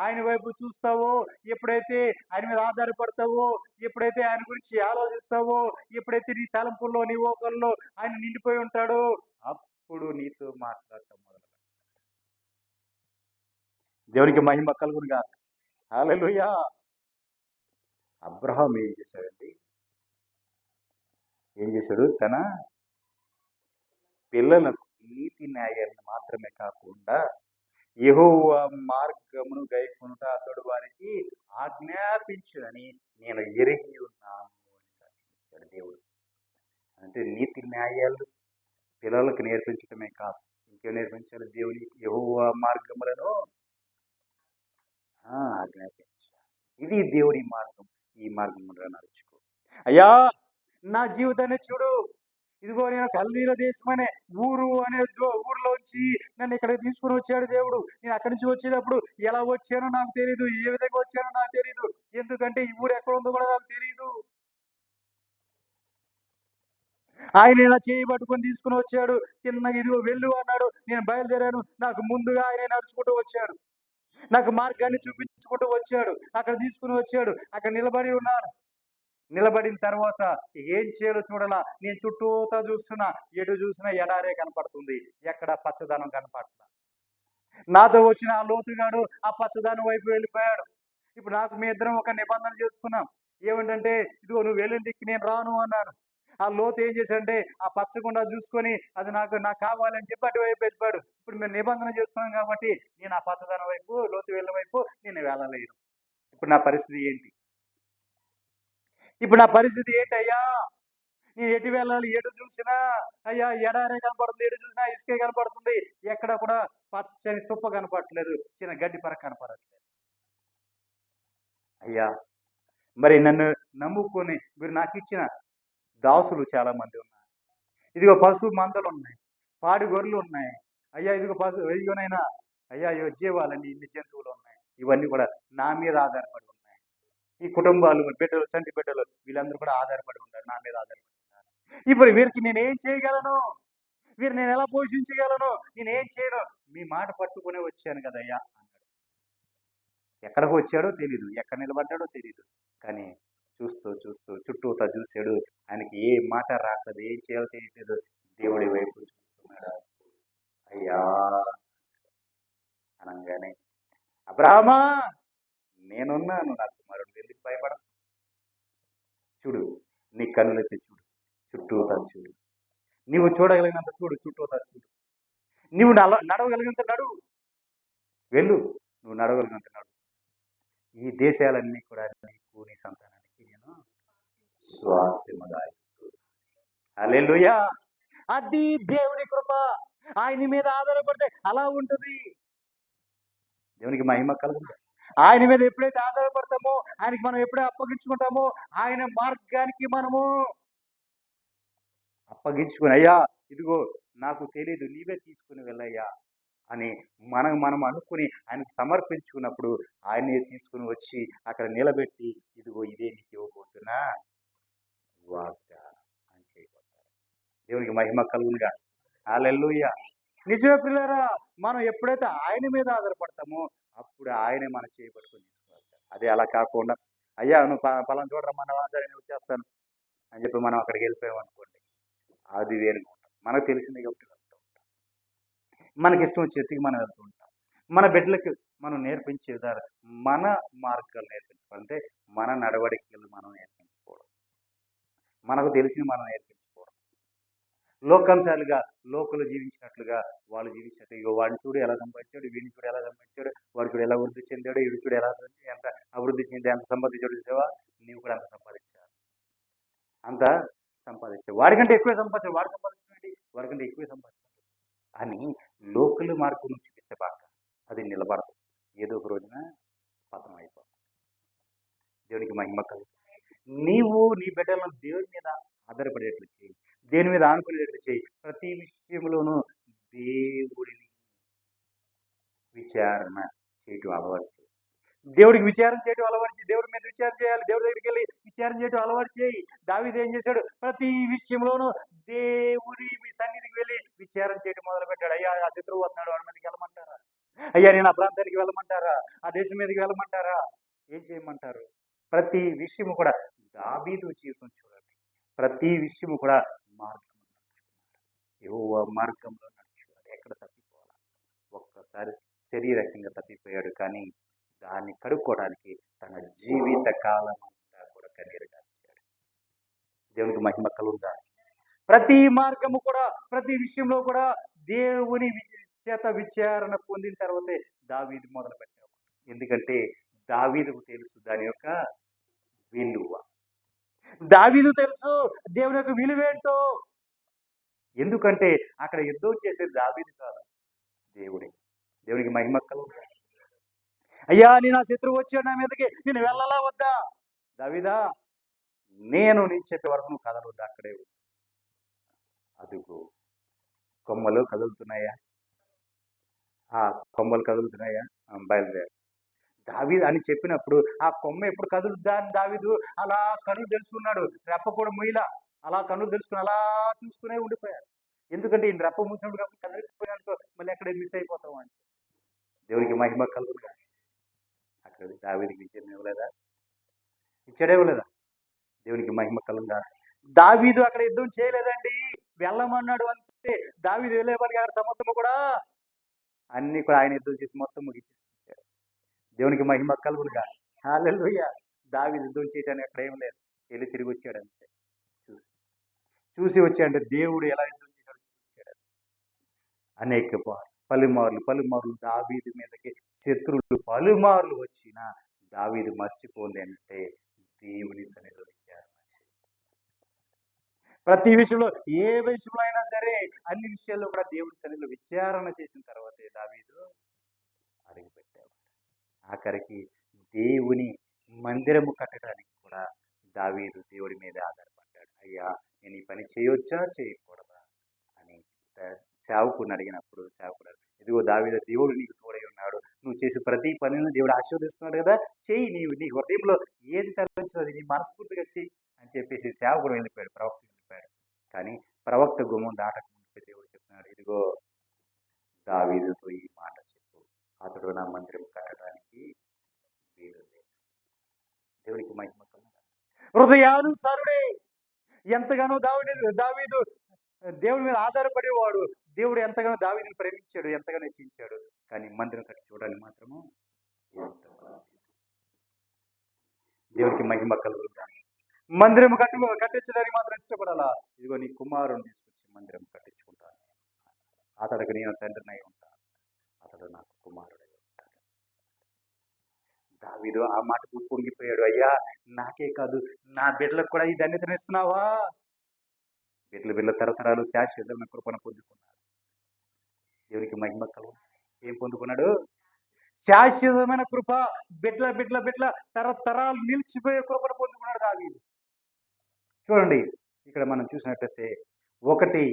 ఆయన వైపు చూస్తావో, ఎప్పుడైతే ఆయన మీద ఆధారపడతావో, ఎప్పుడైతే ఆయన గురించి ఆలోచిస్తావో, ఎప్పుడైతే నీ తలంపుల్లో, నీ ఊహల్లో ఆయన నిండిపోయి ఉంటాడో అప్పుడు నీతో మాట్లాడటం మొదలు. దేవునికి మహిమ కలుగునుగాక. హల్లెలూయా. అబ్రహాం ఏం చేశాడండి? ఏం చేశాడు? తన పిల్లలకు నీతి న్యాయాలను మాత్రమే కాకుండా యెహోవా మార్గమును గైకొనుట అతడు వారికి ఆజ్ఞాపించునని నేను ఎరిగి ఉన్నాను అని సాధించాడు దేవుడు. అంటే నీతి న్యాయాలు పిల్లలకు నేర్పించడమే కాదు, ఇంకేం నేర్పించాలి? దేవుని యెహోవా మార్గములను ఆజ్ఞాపించాలి. ఇది దేవుని మార్గం. ఈ మార్గంలో నడుచుకో. అయ్యా, నా జీవితాన్ని చూడు. ఇదిగో నేను కల్దీల దేశం అనే ఊర్లోంచి నన్ను ఇక్కడ తీసుకుని వచ్చాడు దేవుడు. నేను అక్కడి నుంచి వచ్చేటప్పుడు ఎలా వచ్చానో నాకు తెలియదు, ఏ విధంగా వచ్చానో నాకు తెలియదు. ఎందుకంటే ఈ ఊరు ఎక్కడ ఉందో కూడా నాకు తెలియదు. ఆయన ఇలా చేయి పట్టుకొని తీసుకుని వచ్చాడు. తిన్నగా ఇదిగో వెళ్ళు అన్నాడు. నేను బయలుదేరాను. నాకు ముందుగా ఆయన నడుచుకుంటూ వచ్చాడు. నాకు మార్గాన్ని చూపించుకుంటూ వచ్చాడు. అక్కడ తీసుకుని వచ్చాడు. అక్కడ నిలబడి ఉన్నాను. నిలబడిన తర్వాత ఏం చేయాలో చూడాలా. నేను చుట్టూతా చూస్తున్నా, ఎటు చూసినా ఎడారే కనపడుతుంది, ఎక్కడ పచ్చదనం కనపడలా. నాతో వచ్చిన ఆ లోతుగాడు ఆ పచ్చదనం వైపు వెళ్ళిపోయాడు. ఇప్పుడు మీ ఇద్దరం ఒక నిబంధన చేసుకున్నాం. ఏమిటంటే, ఇదిగో నువ్వు వెళ్ళిన దిక్కు నేను రాను అన్నాను. ఆ లోతు ఏం చేశాడంటే ఆ పచ్చకుండా చూసుకొని అది నాకు కావాలని చెప్పి అటువైపు వెళ్ళిపోయాడు. ఇప్పుడు మేము నిబంధన చేసుకున్నాం కాబట్టి నేను ఆ పచ్చదనం వైపు, లోతు వెళ్ళిన వైపు నేను వెళ్ళలేను. ఇప్పుడు నా పరిస్థితి ఏంటి? అయ్యా? నేను ఎటు వెళ్ళాలి? ఎటు చూసినా అయ్యా ఎడారే కనపడుతుంది, ఎటు చూసినా ఇసుకే కనపడుతుంది, ఎక్కడ కూడా పచ్చని తుప్ప కనపడట్లేదు, చిన్న గడ్డి పరక కనపడట్లేదు. అయ్యా, మరి నన్ను నమ్ముకొని మీరు నాకు ఇచ్చిన దాసులు చాలా మంది ఉన్నారు. ఇదిగో పశు మందలు ఉన్నాయి, పాడి గొర్రెలు ఉన్నాయి. అయ్యా ఇదిగోనైనా అయ్యా జీవాలని ఇన్ని జంతువులు ఉన్నాయి. ఇవన్నీ కూడా నా మీద ఆధారపడి ఉన్నాయి. ఈ కుటుంబాలు, బిడ్డలు, చంటి బిడ్డలు వీళ్ళందరూ కూడా ఆధారపడి ఉంటారు, నా మీద ఆధారపడి ఉంటారు. ఇప్పుడు వీరికి నేనేం చేయగలను? వీరు నేను ఎలా పోషించగలను? నేనేం చేయను? మీ మాట పట్టుకునే వచ్చాను కదయ్యా అన్నాడు. ఎక్కడికి వచ్చాడో తెలీదు, ఎక్కడ నిలబడ్డాడో తెలీదు. కానీ చూస్తూ చూస్తూ చుట్టూతా చూశాడు. ఆయనకి ఏ మాట రాకదు, ఏం చేయాలో తెలియలేదు. దేవుడి వైపు చూస్తున్నాడు. అయ్యా అనగానే, అబ్రహామా నేనున్నాను, నా కుమారుడు ఎందుకు భయపడ? చూడు, నీ కన్నులెత్తి చూడు, చుట్టూతా చూడు, నీవు చూడగలిగినంత చూడు, చుట్టూతా చూడు. నువ్వు నడవగలిగినంత నడువు, వెళ్ళు, నువ్వు నడవగలిగినంత నడువు. ఈ దేశాలన్నీ కూడా నీకు, నీ సంతానానికి నేను స్వాస్యముగా ఇస్తూ. హల్లెలూయా. అది దేవుని కృప. ఆయన మీద ఆధారపడితే అలా ఉంటది. దేవునికి మహిమ కలుగుతుంది. ఆయన మీద ఎప్పుడైతే ఆధారపడతామో, ఆయనకి మనం ఎప్పుడైతే అప్పగించుకుంటామో, ఆయన మార్గానికి మనము అప్పగించుకుని, అయ్యా ఇదిగో నాకు తెలియదు, నీవే తీసుకుని వెళ్ళయ్యా అని మనం అనుకుని ఆయనకు సమర్పించుకున్నప్పుడు ఆయనే తీసుకుని వచ్చి అక్కడ నిలబెట్టి, ఇదిగో ఇదే నీకు ఇవ్వబోతున్నా వాగ్దానం అని చేయబోతారు. దేవునికి మహిమ కలుగునుగా. హల్లెలూయా. నిజమే పిల్లరా, మనం ఎప్పుడైతే ఆయన మీద ఆధారపడతామో అప్పుడు ఆయనే మనం చేయబట్టుకుని తీసుకువెళ్తాడు. అదే అలా కాకుండా అయ్యా నువ్వు పలానా చూడరమ్మన్నావా, సరే నేను వచ్చేస్తాను అని చెప్పి మనం అక్కడికి వెళ్ళిపోయాం అనుకోండి, అది వేరుగా ఉంటాం. మనకు తెలిసింది కాబట్టి వెళ్తూ ఉంటాం, మనకి ఇష్టం వచ్చేటికి మనం వెళ్తూ ఉంటాం. మన బిడ్డలకు మనం నేర్పించే విధానం మన మార్గాలు నేర్పించుకోవాలి. అంటే మన నడవడికలు మనం నేర్పించుకోవడం, మనకు తెలిసిన మనం నేర్పించుకోవడం. లోకానుసారులుగా లోకులు జీవించినట్లుగా వాళ్ళు జీవించినట్టు, ఇగో వాడిని చూడు ఎలా సంపాదించాడు, వీడిని చూడు ఎలా సంపాదించాడు, వాడు చూడు ఎలా వృద్ధి చెందాడు, వీడు చూడు ఎలా ఎంత అభివృద్ధి చెంది ఎంత సంపాదించాడు చూసావా, నీవు కూడా అంత సంపాదించాలి, అంత సంపాదించావు, వాడికంటే ఎక్కువ సంపాదించాడు, వాడు సంపాదించాడు, వాడికంటే ఎక్కువ సంపాదించాడు అని లోకల్ మార్గం నుంచి చూపించబాక. అది నిలబడదు, ఏదో ఒక రోజున పతనం అయిపోతుంది. దేవునికి మహిమ కలుగు. నీవు నీ బిడ్డలను దేవుని మీద ఆధారపడేట్లు చేయి, దేని మీద ఆనుకునేట్లు చేయి. ప్రతి విషయంలోనూ దేవుడిని విచారణ చేయటం అలవాటు చేయి. దేవుడికి విచారణ చేయటం అలవాటు చేయి. దేవుడి మీద విచారణ చేయాలి. దేవుడి దగ్గరికి వెళ్ళి విచారణ చేయటం అలవాటు చేయి. దావీదు ఏం చేశాడు? ప్రతి విషయంలోనూ దేవుడి సన్నిధికి వెళ్ళి విచారణ చేయటం మొదలు పెట్టాడు. అయ్యా ఆ శత్రువు వస్తున్నాడు, వాడి మీదకి వెళ్ళమంటారా? అయ్యా నేను ఆ ప్రాంతానికి వెళ్ళమంటారా? ఆ దేశం మీదకి వెళ్ళమంటారా? ఏం చేయమంటారు? ప్రతి విషయము కూడా దావీదు జీవితం చూడండి. ప్రతి విషయము కూడా మార్గం యెహోవా మార్గంలో నడుచుకోవాలి. ఎక్కడ తప్పిపోవాలి? ఒక్కసారి శరీరకంగా తప్పిపోయాడు, కానీ దాన్ని కడుక్కోవడానికి తన జీవిత కాలం అంతా కూడా కన్నీరు కాచాడు. దేవునికి మహిమ కలుగుతా. ప్రతి మార్గము కూడా ప్రతి విషయంలో కూడా దేవుని చేత విచారణ పొందిన తర్వాతే దావీదు మొదలు పెట్టాడు. ఎందుకంటే దావీదుకు తెలుసు దాని యొక్క విలువ. దావీదు తెలుసు దేవుని యొక్క విలువేంటో. ఎందుకంటే అక్కడ యుద్ధం చేసేది దావీదు కాదు, దేవుడే. దేవునికి మహిమ కలుగుతా. అయ్యా నేను ఆ శత్రువు వచ్చాడు నా మీదకి, నేను వెళ్ళాలా వద్దా? దావీదా, నేను చెప్పే వరకు నువ్వు కదలవద్దు, అక్కడే. అదుగో కొమ్మలు కదులుతున్నాయా? ఆ కొమ్మలు కదులుతున్నాయా? బయలుదేరు. దావీదు అని చెప్పినప్పుడు ఆ కొమ్మ ఎప్పుడు కదులుద్దా అని దావీదు అలా కన్నులు తెలుసుకున్నాడు. రెప్ప కూడా మొయ్యలా, అలా కన్నులు తెలుసుకుని అలా చూసుకునే ఉండిపోయాడు. ఎందుకంటే ఈ రెప్ప మూసినప్పుడు కాబట్టి కదిలిపోయినట్టు మళ్ళీ అక్కడే మిస్ అయిపోతాం అని. దేవునికి మహిమ కలుగుగా. అక్కడ దావీదుకి విజయం ఇవ్వలేదా? ఇచ్చాడే ఇవ్వలేదా? దేవునికి మహిమ కలుగుగా. దావీదు అక్కడ యుద్ధం చేయలేదండి, వెళ్ళమన్నాడు అంతే. దావీదు వెళ్ళేవాడికి అక్కడ సమస్తము కూడా అన్ని కూడా ఆయన యుద్ధం చేసి మొత్తం ముగించేసి ఇచ్చాడు. దేవునికి మహిమ కలుగుగా. హల్లెలూయా. దావీదు యుద్ధం చేయడానికి అక్కడ ఏం లేదు, వెళ్ళి తిరిగి వచ్చాడు అంతే. చూసి వచ్చాడంటే దేవుడు ఎలా యుద్ధం చేశాడు చూసాడు. అనేక పలుమార్లు దావీదు మీదకి శత్రువులు పలుమార్లు వచ్చినా దావీదు మర్చిపోండి అంటే దేవుని సన్నిధిలో విచారణ. ప్రతి విషయంలో ఏ విషయంలో అయినా సరే అన్ని విషయాల్లో కూడా దేవుని సన్నిధిలో విచారణ చేసిన తర్వాతే దావీదు అడుగుపెట్టాడు. ఆఖరికి దేవుని మందిరము కట్టడానికి కూడా దావీదు దేవుడి మీద ఆధారపడ్డాడు. అయ్యా నేను ఈ పని చేయొచ్చా చేయకూడదా అని సేవకుని అడిగినప్పుడు సేవకుడు, ఇదిగో దావీదు, దేవుడు నీకు తోడై ఉన్నాడు, నువ్వు చేసే ప్రతి పనిని దేవుడు ఆశీర్వదిస్తున్నాడు కదా, చెయ్యి, నీ హృదయంలో ఏది తలపించదు అది నీ మనస్ఫూర్తిగా చెయ్యి అని చెప్పేసి సేవకుడు వెళ్ళిపోయాడు, ప్రవక్త వెళ్ళిపోయాడు. కానీ ప్రవక్త గుమ్మం దాటకముందు దేవుడు చెప్తున్నాడు, ఇదిగో దావీదుతో ఈ మాట చెప్పు, అతడు నా మందిరం కట్టడానికి వీలు లేదు. దేవునికి మహిమ కలుగును. హృదయానుసారుడే. ఎంతగానో దావీదు దేవుడి మీద ఆధారపడేవాడు. దేవుడు ఎంతగానో దావీదుని ప్రేమించాడు, ఎంతగానో హెచ్చించాడు. కానీ మందిరం కట్టి చూడాలని మాత్రము ఇష్టం. దేవునికి మహిమ కలుగును. మందిరం కట్టించడానికి మాత్రం ఇష్టపడాలా? ఇదిగో నీ కుమారుని తీసుకొచ్చి మందిరం కట్టించుకుంటాను, అతడికి నేను తండ్రినై ఉంటాను, అతడు నాకు కుమారుడై ఉంటాడు. దావీదు ఆ మాటకు పొంగిపోయాడు. అయ్యా నాకే కాదు నా బిడ్డలకు కూడా ఈ ధన్యతనిస్తున్నావా? బిడ్డల తరతరాలు శాశ్వతమైన కృపను పొందుకున్నాడు. దేవునికి మహిమ కలుగును. ఏం పొందుకున్నాడు? శాశ్వతమైన కృప. బిడ్డల తరతరాలు నిలిచిపోయే కృపను పొందుకున్నాడు దావీదు. చూడండి, ఇక్కడ మనం చూసినట్లయితే ఒకటి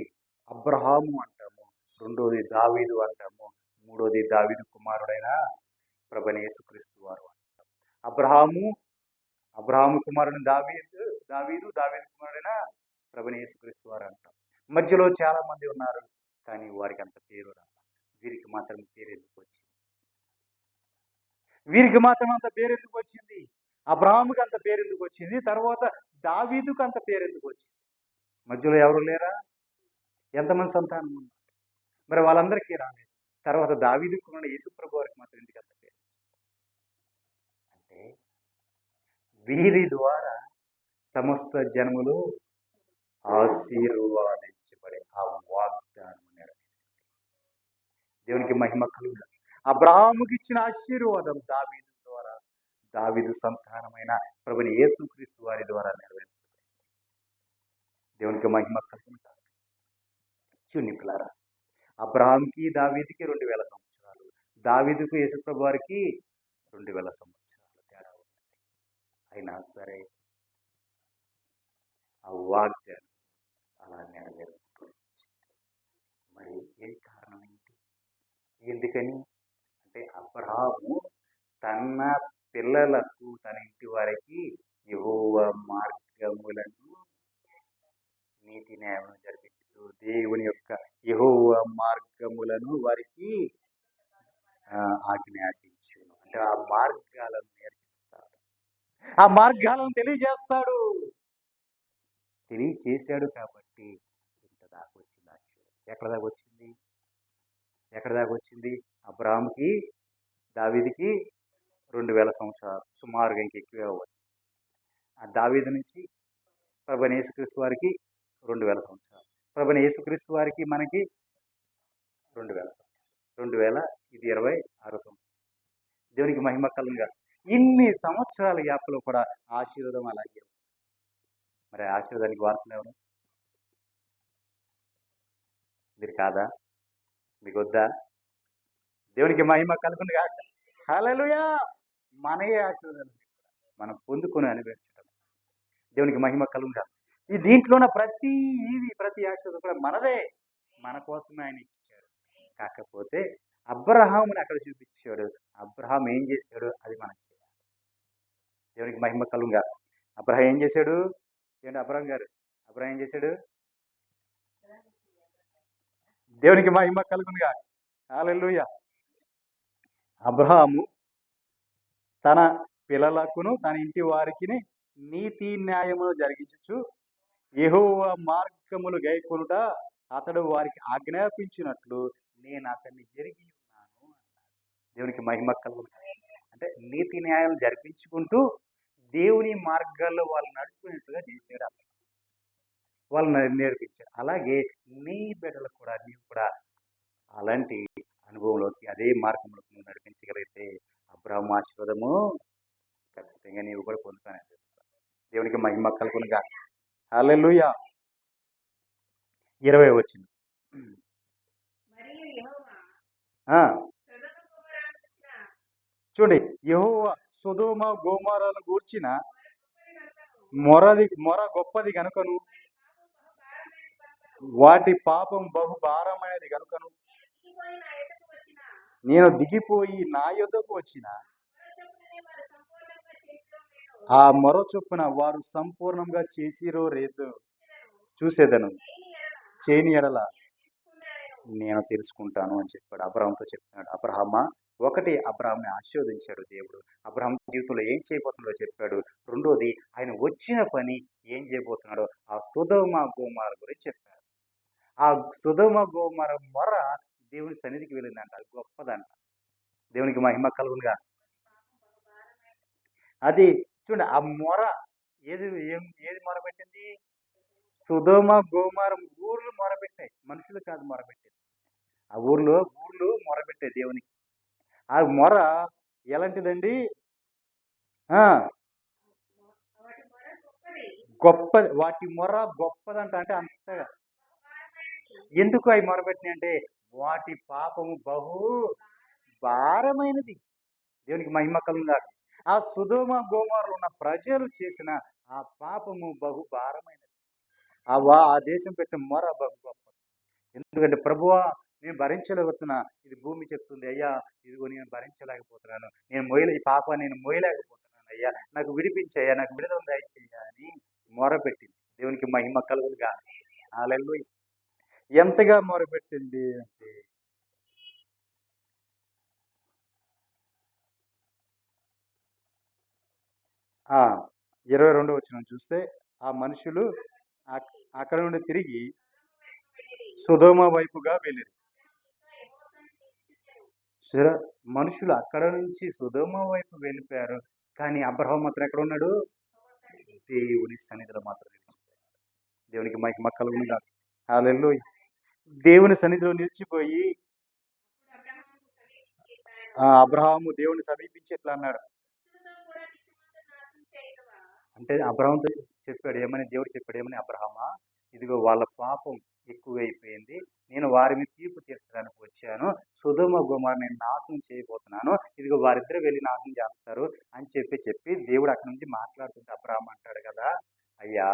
అబ్రహాము అంటాము, రెండోది దావీదు అంటాము, మూడోది దావీదు కుమారుడైన ప్రభువైన యేసుక్రీస్తు వారు అంటాం. అబ్రహాము కుమారుడు దావీదు కుమారుడైన ప్రభువైన యేసుక్రీస్తు వారు అంటాం. మధ్యలో చాలా మంది ఉన్నారు, కానీ వారికి అంత పేరు రాదు. వీరికి మాత్రం పేరు ఎందుకు వచ్చింది? అబ్రహాముకి అంత పేరు ఎందుకు వచ్చింది? తర్వాత దావీదుకు అంత పేరు ఎందుకు వచ్చింది? మధ్యలో ఎవరు లేరా? ఎంతమంది సంతానం ఉన్నారు? మరి వాళ్ళందరికీ రాలేదు. తర్వాత దావీదు కుమారుడు యేసుప్రభు వారికి మాత్రం ఎందుకు అంత పేరు? అంటే వీరి ద్వారా సమస్త జనములు ఆశీర్వాదించబడే ఆ వాగ్దానం నెరవేరింది. దేవునికి మహిమ కలుగును. అబ్రహాముకి ఇచ్చిన ఆశీర్వాదం దావీదు ద్వారా, దావీదు సంతానమైన ప్రభుని యేసుక్రీస్తు వారి ద్వారా నెరవేర్చబడింది. దేవునికి మహిమ కలుగును. చూడండి పిల్లారా, అబ్రహాంకి దావీదుకి 2000 సంవత్సరాలు, దావీదుకు యేసుప్రభు వారికి 2000 సంవత్సరాలు తేడా ఉంది. అయినా సరే ఆ వాగ్దానం అలా నెరవేరుతుంది. మరి ఏం కారణం ఏంటి? ఎందుకని అంటే అబ్రహాము తన పిల్లలకు, తన ఇంటి వారికి యెహోవా మార్గములను, నీతి న్యాయములను జరిపించుతూ దేవుని యొక్క యెహోవా మార్గములను వారికి ఆజ్ఞాపించును. అంటే ఆ మార్గాలను నేర్పిస్తాడు, ఆ మార్గాలను తెలియజేస్తాడు. తెలియచేశాడు కాబట్టి ఇంత దాకా వచ్చింది. ఎక్కడ దాకా వచ్చింది? ఎక్కడ దాకా వచ్చింది? అబ్రహాముకి దావీదుకి 2000 సంవత్సరాలు, సుమారుగా ఇంకెక్కువే అవ్వచ్చు. ఆ దావీదు నుంచి ప్రభువైన యేసుక్రీస్తు వారికి 2000 సంవత్సరాలు, ప్రభువైన యేసుక్రీస్తు వారికి మనకి 2000 2000, ఇది 26 సంవత్సరాలు. దేవునికి మహిమ కలుగునుగా. ఇన్ని సంవత్సరాల గ్యాప్లో కూడా ఆశీర్వాదం అలాగే. మరి ఆశీర్వాదానికి వారసులు ఎవరు? మీరు కాదా? మీకు వద్దా? దేవునికి మహిమ కలుగునుగా. హల్లెలూయా. మనయే ఆశీర్వాదాలు మనం పొందుకొని అనుభవించడం. దేవునికి మహిమ కలుగునుగా. ఈ దీంట్లోన ప్రతి ఆశీర్వాదం కూడా మనదే, మన కోసమే ఆయన ఇచ్చాడు. కాకపోతే అబ్రహాముని అక్కడ చూపించాడు. అబ్రహాం ఏం చేశాడు అది మనం చేయాలి. దేవునికి మహిమ కలుగునుగా. అబ్రహాం ఏం చేశాడు? ఏంటి అబ్రహాం గారు, అబ్రహాం ఏం చేశాడు? దేవునికి మహిమ కలుగునుగా. హల్లెలూయా. అబ్రహాము తన పిల్లలకును తన ఇంటి వారికి నీతి న్యాయమును జరిగించుచు యెహోవా మార్గములు గైకొనుట అతడు వారికి ఆజ్ఞాపించినట్లు నేను అతన్ని జరిగి ఉన్నాను. దేవునికి మహిమ కలుగునుగా. అంటే నీతి న్యాయాలు జరిపించుకుంటూ దేవుని మార్గాల్లో వాళ్ళు నడుచుకునేట్టుగా చేశాడు, వాళ్ళు నేర్పించాడు. అలాగే నీ బిడ్డలకు కూడా, నీవు కూడా అలాంటి అనుభవంలోకి, అదే మార్గంలోకి నువ్వు నడిపించగలిగితే అబ్రహాము ఆశీర్వాదము ఖచ్చితంగా నీవు కూడా పొందుతానే చేస్తావు. దేవునికి మహిమ కలుగునుగా. హల్లెలూయా. 20 వచ్చింది. చూడండి, యెహోవా సొదొమ గొమొర్రాలను గూర్చిన మొర గొప్పది గనుకను, వాటి పాపం బహు భారమైనది గనుకను నేను దిగిపోయి నా యొద్దకు వచ్చిన ఆ మొర చొప్పున వారు సంపూర్ణంగా చేసిరో రేదో చూసేదను, చేయని ఎడల నేను తెలుసుకుంటాను అని చెప్పాడు. అబ్రహాంతో చెప్తున్నాడు. అబ్రహామా, ఒకటి అబ్రహాంని ఆశీర్వదించాడు దేవుడు. అబ్రహాం జీవితంలో ఏం చేయబోతున్నాడో చెప్పాడు. రెండోది ఆయన వచ్చిన పని ఏం చేయబోతున్నాడో ఆ సొదొమ గొమొర్రా గురించి చెప్పాడు. ఆ సొదొమ గొమొర్రా మొర దేవుని సన్నిధికి వెళ్ళిందంట, అది గొప్పదంట. దేవునికి మహిమ కలుగునుగా. అది చూడండి, ఆ మొర ఏది మొరపెట్టింది? సొదొమ గొమొర్రా ఊర్లు మొరపెట్టాయి, మనుషులు కాదు మొరపెట్టేది. ఆ ఊర్లు మొరపెట్టాయి దేవునికి. ఆ మొర ఎలాంటిదండి? గొప్పది. వాటి మొర గొప్పదంట. అంటే అంతగా ఎందుకు అవి మొరపెట్టినాయి అంటే వాటి పాపము బహు భారమైనది. దేవునికి మహిమ కలుగునుగా. ఆ సొదొమ గొమొర్రాలో ఉన్న ప్రజలు చేసిన ఆ పాపము బహు భారమైనది. ఆ దేశం పెట్టిన మొర బహు గొప్పది. ఎందుకంటే ప్రభువా, నేను భరించలేకపోతున్నా, ఇది భూమి చెప్తుంది, అయ్యా ఇదిగో నేను భరించలేకపోతున్నాను, ఈ పాపాన్ని నేను మోయలేకపోతున్నాను అయ్యా, నాకు విడిపించయ్యా, నాకు విడుదల దయచేయ్యా అని మొరపెట్టింది. దేవునికి మహిమ కలుగునుగా. హల్లెలూయా. ఎంతగా మొరపెట్టింది అంటే 22 వచనం చూస్తే ఆ మనుషులు అక్కడ నుండి తిరిగి సొదొమ వైపుగా వెళ్ళిరి. చూసారా, మనుషులు అక్కడ నుంచి సొదొమ వైపు వెళ్ళిపోయారు. కానీ అబ్రహాం మాత్రం ఎక్కడ ఉన్నాడు? దేవుని సన్నిధిలో మాత్రం నిలిచిపోయాడు. దేవునికి మహిమ కలుగును గాక. హల్లెలూయా. దేవుని సన్నిధిలో నిలిచిపోయి అబ్రహాము దేవుని సమీపించి ఎట్లా అన్నాడు అంటే, అబ్రహాంతో చెప్పాడు ఏమని, దేవుడు చెప్పాడు ఏమని, అబ్రహామా ఇదిగో వాళ్ళ పాపం ఎక్కువైపోయింది, నేను వారి మీద తీర్పు తీర్చడానికి వచ్చాను, సొదొమ గొమొర్రాని నేను నాశనం చేయబోతున్నాను, ఇదిగో వారిద్దరు వెళ్ళి నాశనం చేస్తారు అని చెప్పి దేవుడు అక్కడి నుంచి మాట్లాడుతుంటే అబ్రహాం అంటాడు కదా, అయ్యా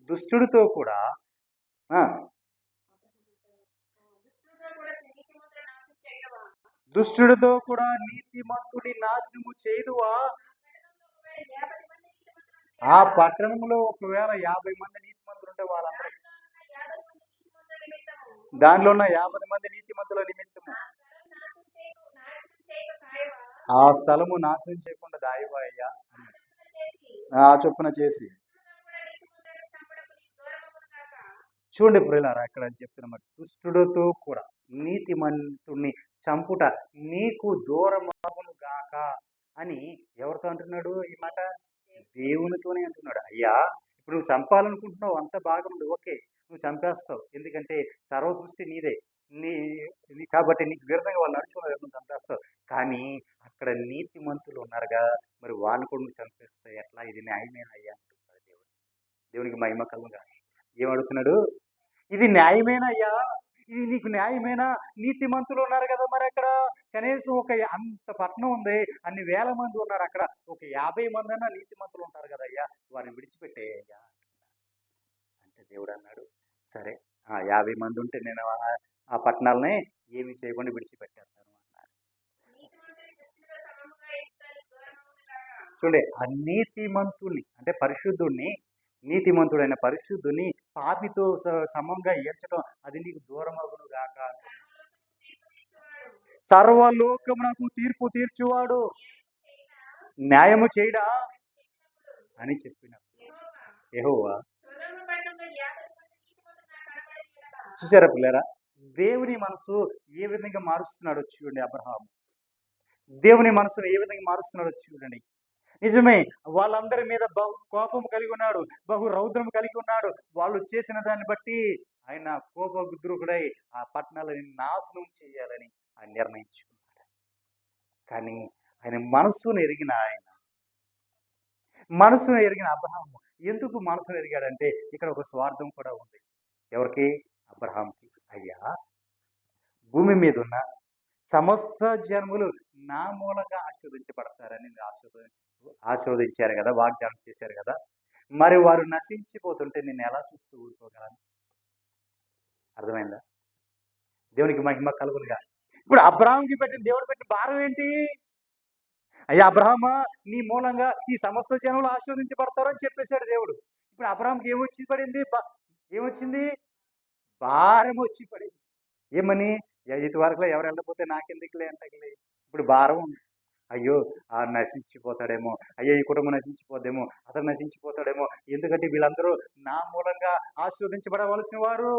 దుష్టుడితో కూడా దుష్టుడితో కూడా నీతిమంతుని నాశనము చేయదువా? ఆ పట్టణంలో ఒకవేళ 50 మంది నీతిమంతులు ఉంటే వాళ్ళందరూ, దానిలో ఉన్న 50 మంది నీతిమంతుల నిమిత్తము ఆ స్థలము నాశనం చేయకుండా దాయివా అయ్యా ఆ చొప్పున చేసి. చూడండి ప్రియులారా, ఇక్కడ చెప్తున్నమాట, దుష్టుడితో కూడా నీతిమంతుణ్ణి చంపుట నీకు దూరమగును గాక అని ఎవరితో అంటున్నాడు ఈ మాట? దేవునితోనే అంటున్నాడు. అయ్యా ఇప్పుడు నువ్వు చంపాలనుకుంటున్నావు, అంత బాగుండు, ఓకే, నువ్వు చంపేస్తావు, ఎందుకంటే సర్వ సృష్టి నీదే, కాబట్టి నీకు విరుద్ధంగా వాళ్ళు నడుచుకున్నారు, నువ్వు చంపేస్తావు. కానీ అక్కడ నీతిమంతులు ఉన్నారుగా, మరి వాళ్ళు కూడా నువ్వు చంపేస్తే ఎట్లా? ఇది న్యాయమేనా అయ్యా అంటున్నాడు దేవుడు. దేవునికి మహిమ కలుగుగా. ఏమడుగుతున్నాడు? ఇది న్యాయమేనా అయ్యా? ఇది నీకు న్యాయమేనా? నీతిమంతులు ఉన్నారు కదా, మరి అక్కడ కనీసం ఒక అంత పట్టణం ఉంది, అన్ని వేల మంది ఉన్నారు, అక్కడ ఒక 50 మంది అన్నా నీతిమంతులు ఉంటారు కదా అయ్యా, వారిని విడిచిపెట్టేయ్యా అంటే దేవుడు అన్నాడు, సరే 50 మంది ఉంటే నేను ఆ పట్టణాలని ఏమి చేయకుండా విడిచిపెట్టేస్తాను అన్నారు. చూడండి, ఆ నీతిమంతుని అంటే పరిశుద్ధుణ్ణి, నీతిమంతుడైన పరిశుద్ధుని పాపితో సమంగా ఎంచడం అది నీకు దూరం అగును గాక. సర్వలోకమునకు తీర్పు తీర్చువాడు న్యాయము చేయడా అని చెప్పినాడు యెహోవా. చూసారా పిల్లరా, దేవుని మనసు ఏ విధంగా మారుస్తున్నాడో చూడండి. అబ్రహాము దేవుని మనసును ఏ విధంగా మారుస్తున్నాడో చూడండి. నిజమే, వాళ్ళందరి మీద బహు కోపం కలిగి ఉన్నాడు, బహు రౌద్రం కలిగి ఉన్నాడు. వాళ్ళు చేసిన దాన్ని బట్టి ఆయన కోపగుద్రుకుడై ఆ పట్టణాలని నాశనం చేయాలని ఆయన నిర్ణయించుకున్నాడు. కానీ ఆయన మనసును ఎరిగిన అబ్రహాము ఎందుకు మనసును ఎరిగాడంటే, ఇక్కడ ఒక స్వార్థం కూడా ఉంది. ఎవరికి? అబ్రహాంకి. అయ్యా భూమి మీద ఉన్న సమస్త జన్ములు నా మూలంగా ఆశీర్వదించబడతారని ఆశీర్వదించారు కదా, వాగ్దానం చేశారు కదా, మరి వారు నశించిపోతుంటే నేను ఎలా చూస్తూ ఊరుకోగలను? అర్థమైందా? దేవునికి మహిమ కలుగునుగా. ఇప్పుడు అబ్రహాంకి దేవుడు పెట్టిన భారం ఏంటి? అయ్యా అబ్రహామా, నీ మూలంగా ఈ సమస్త జనులు ఆశీర్వదించబడతారు అని చెప్పేశాడు దేవుడు. ఇప్పుడు అబ్రహాంకి ఏమొచ్చింది? భారం వచ్చి పడింది. ఏమని? ఇది వరకులో ఎవరు వెళ్ళకపోతే నాకెందుకులే అంటలే, ఇప్పుడు భారం ఉంది. అయ్యో నశించిపోతాడేమో, అయ్యో ఈ కుటుంబం నశించిపోద్దేమో, అతను నశించిపోతాడేమో, ఎందుకంటే వీళ్ళందరూ నా మూలంగా ఆశీర్వదించబడవలసిన వారు,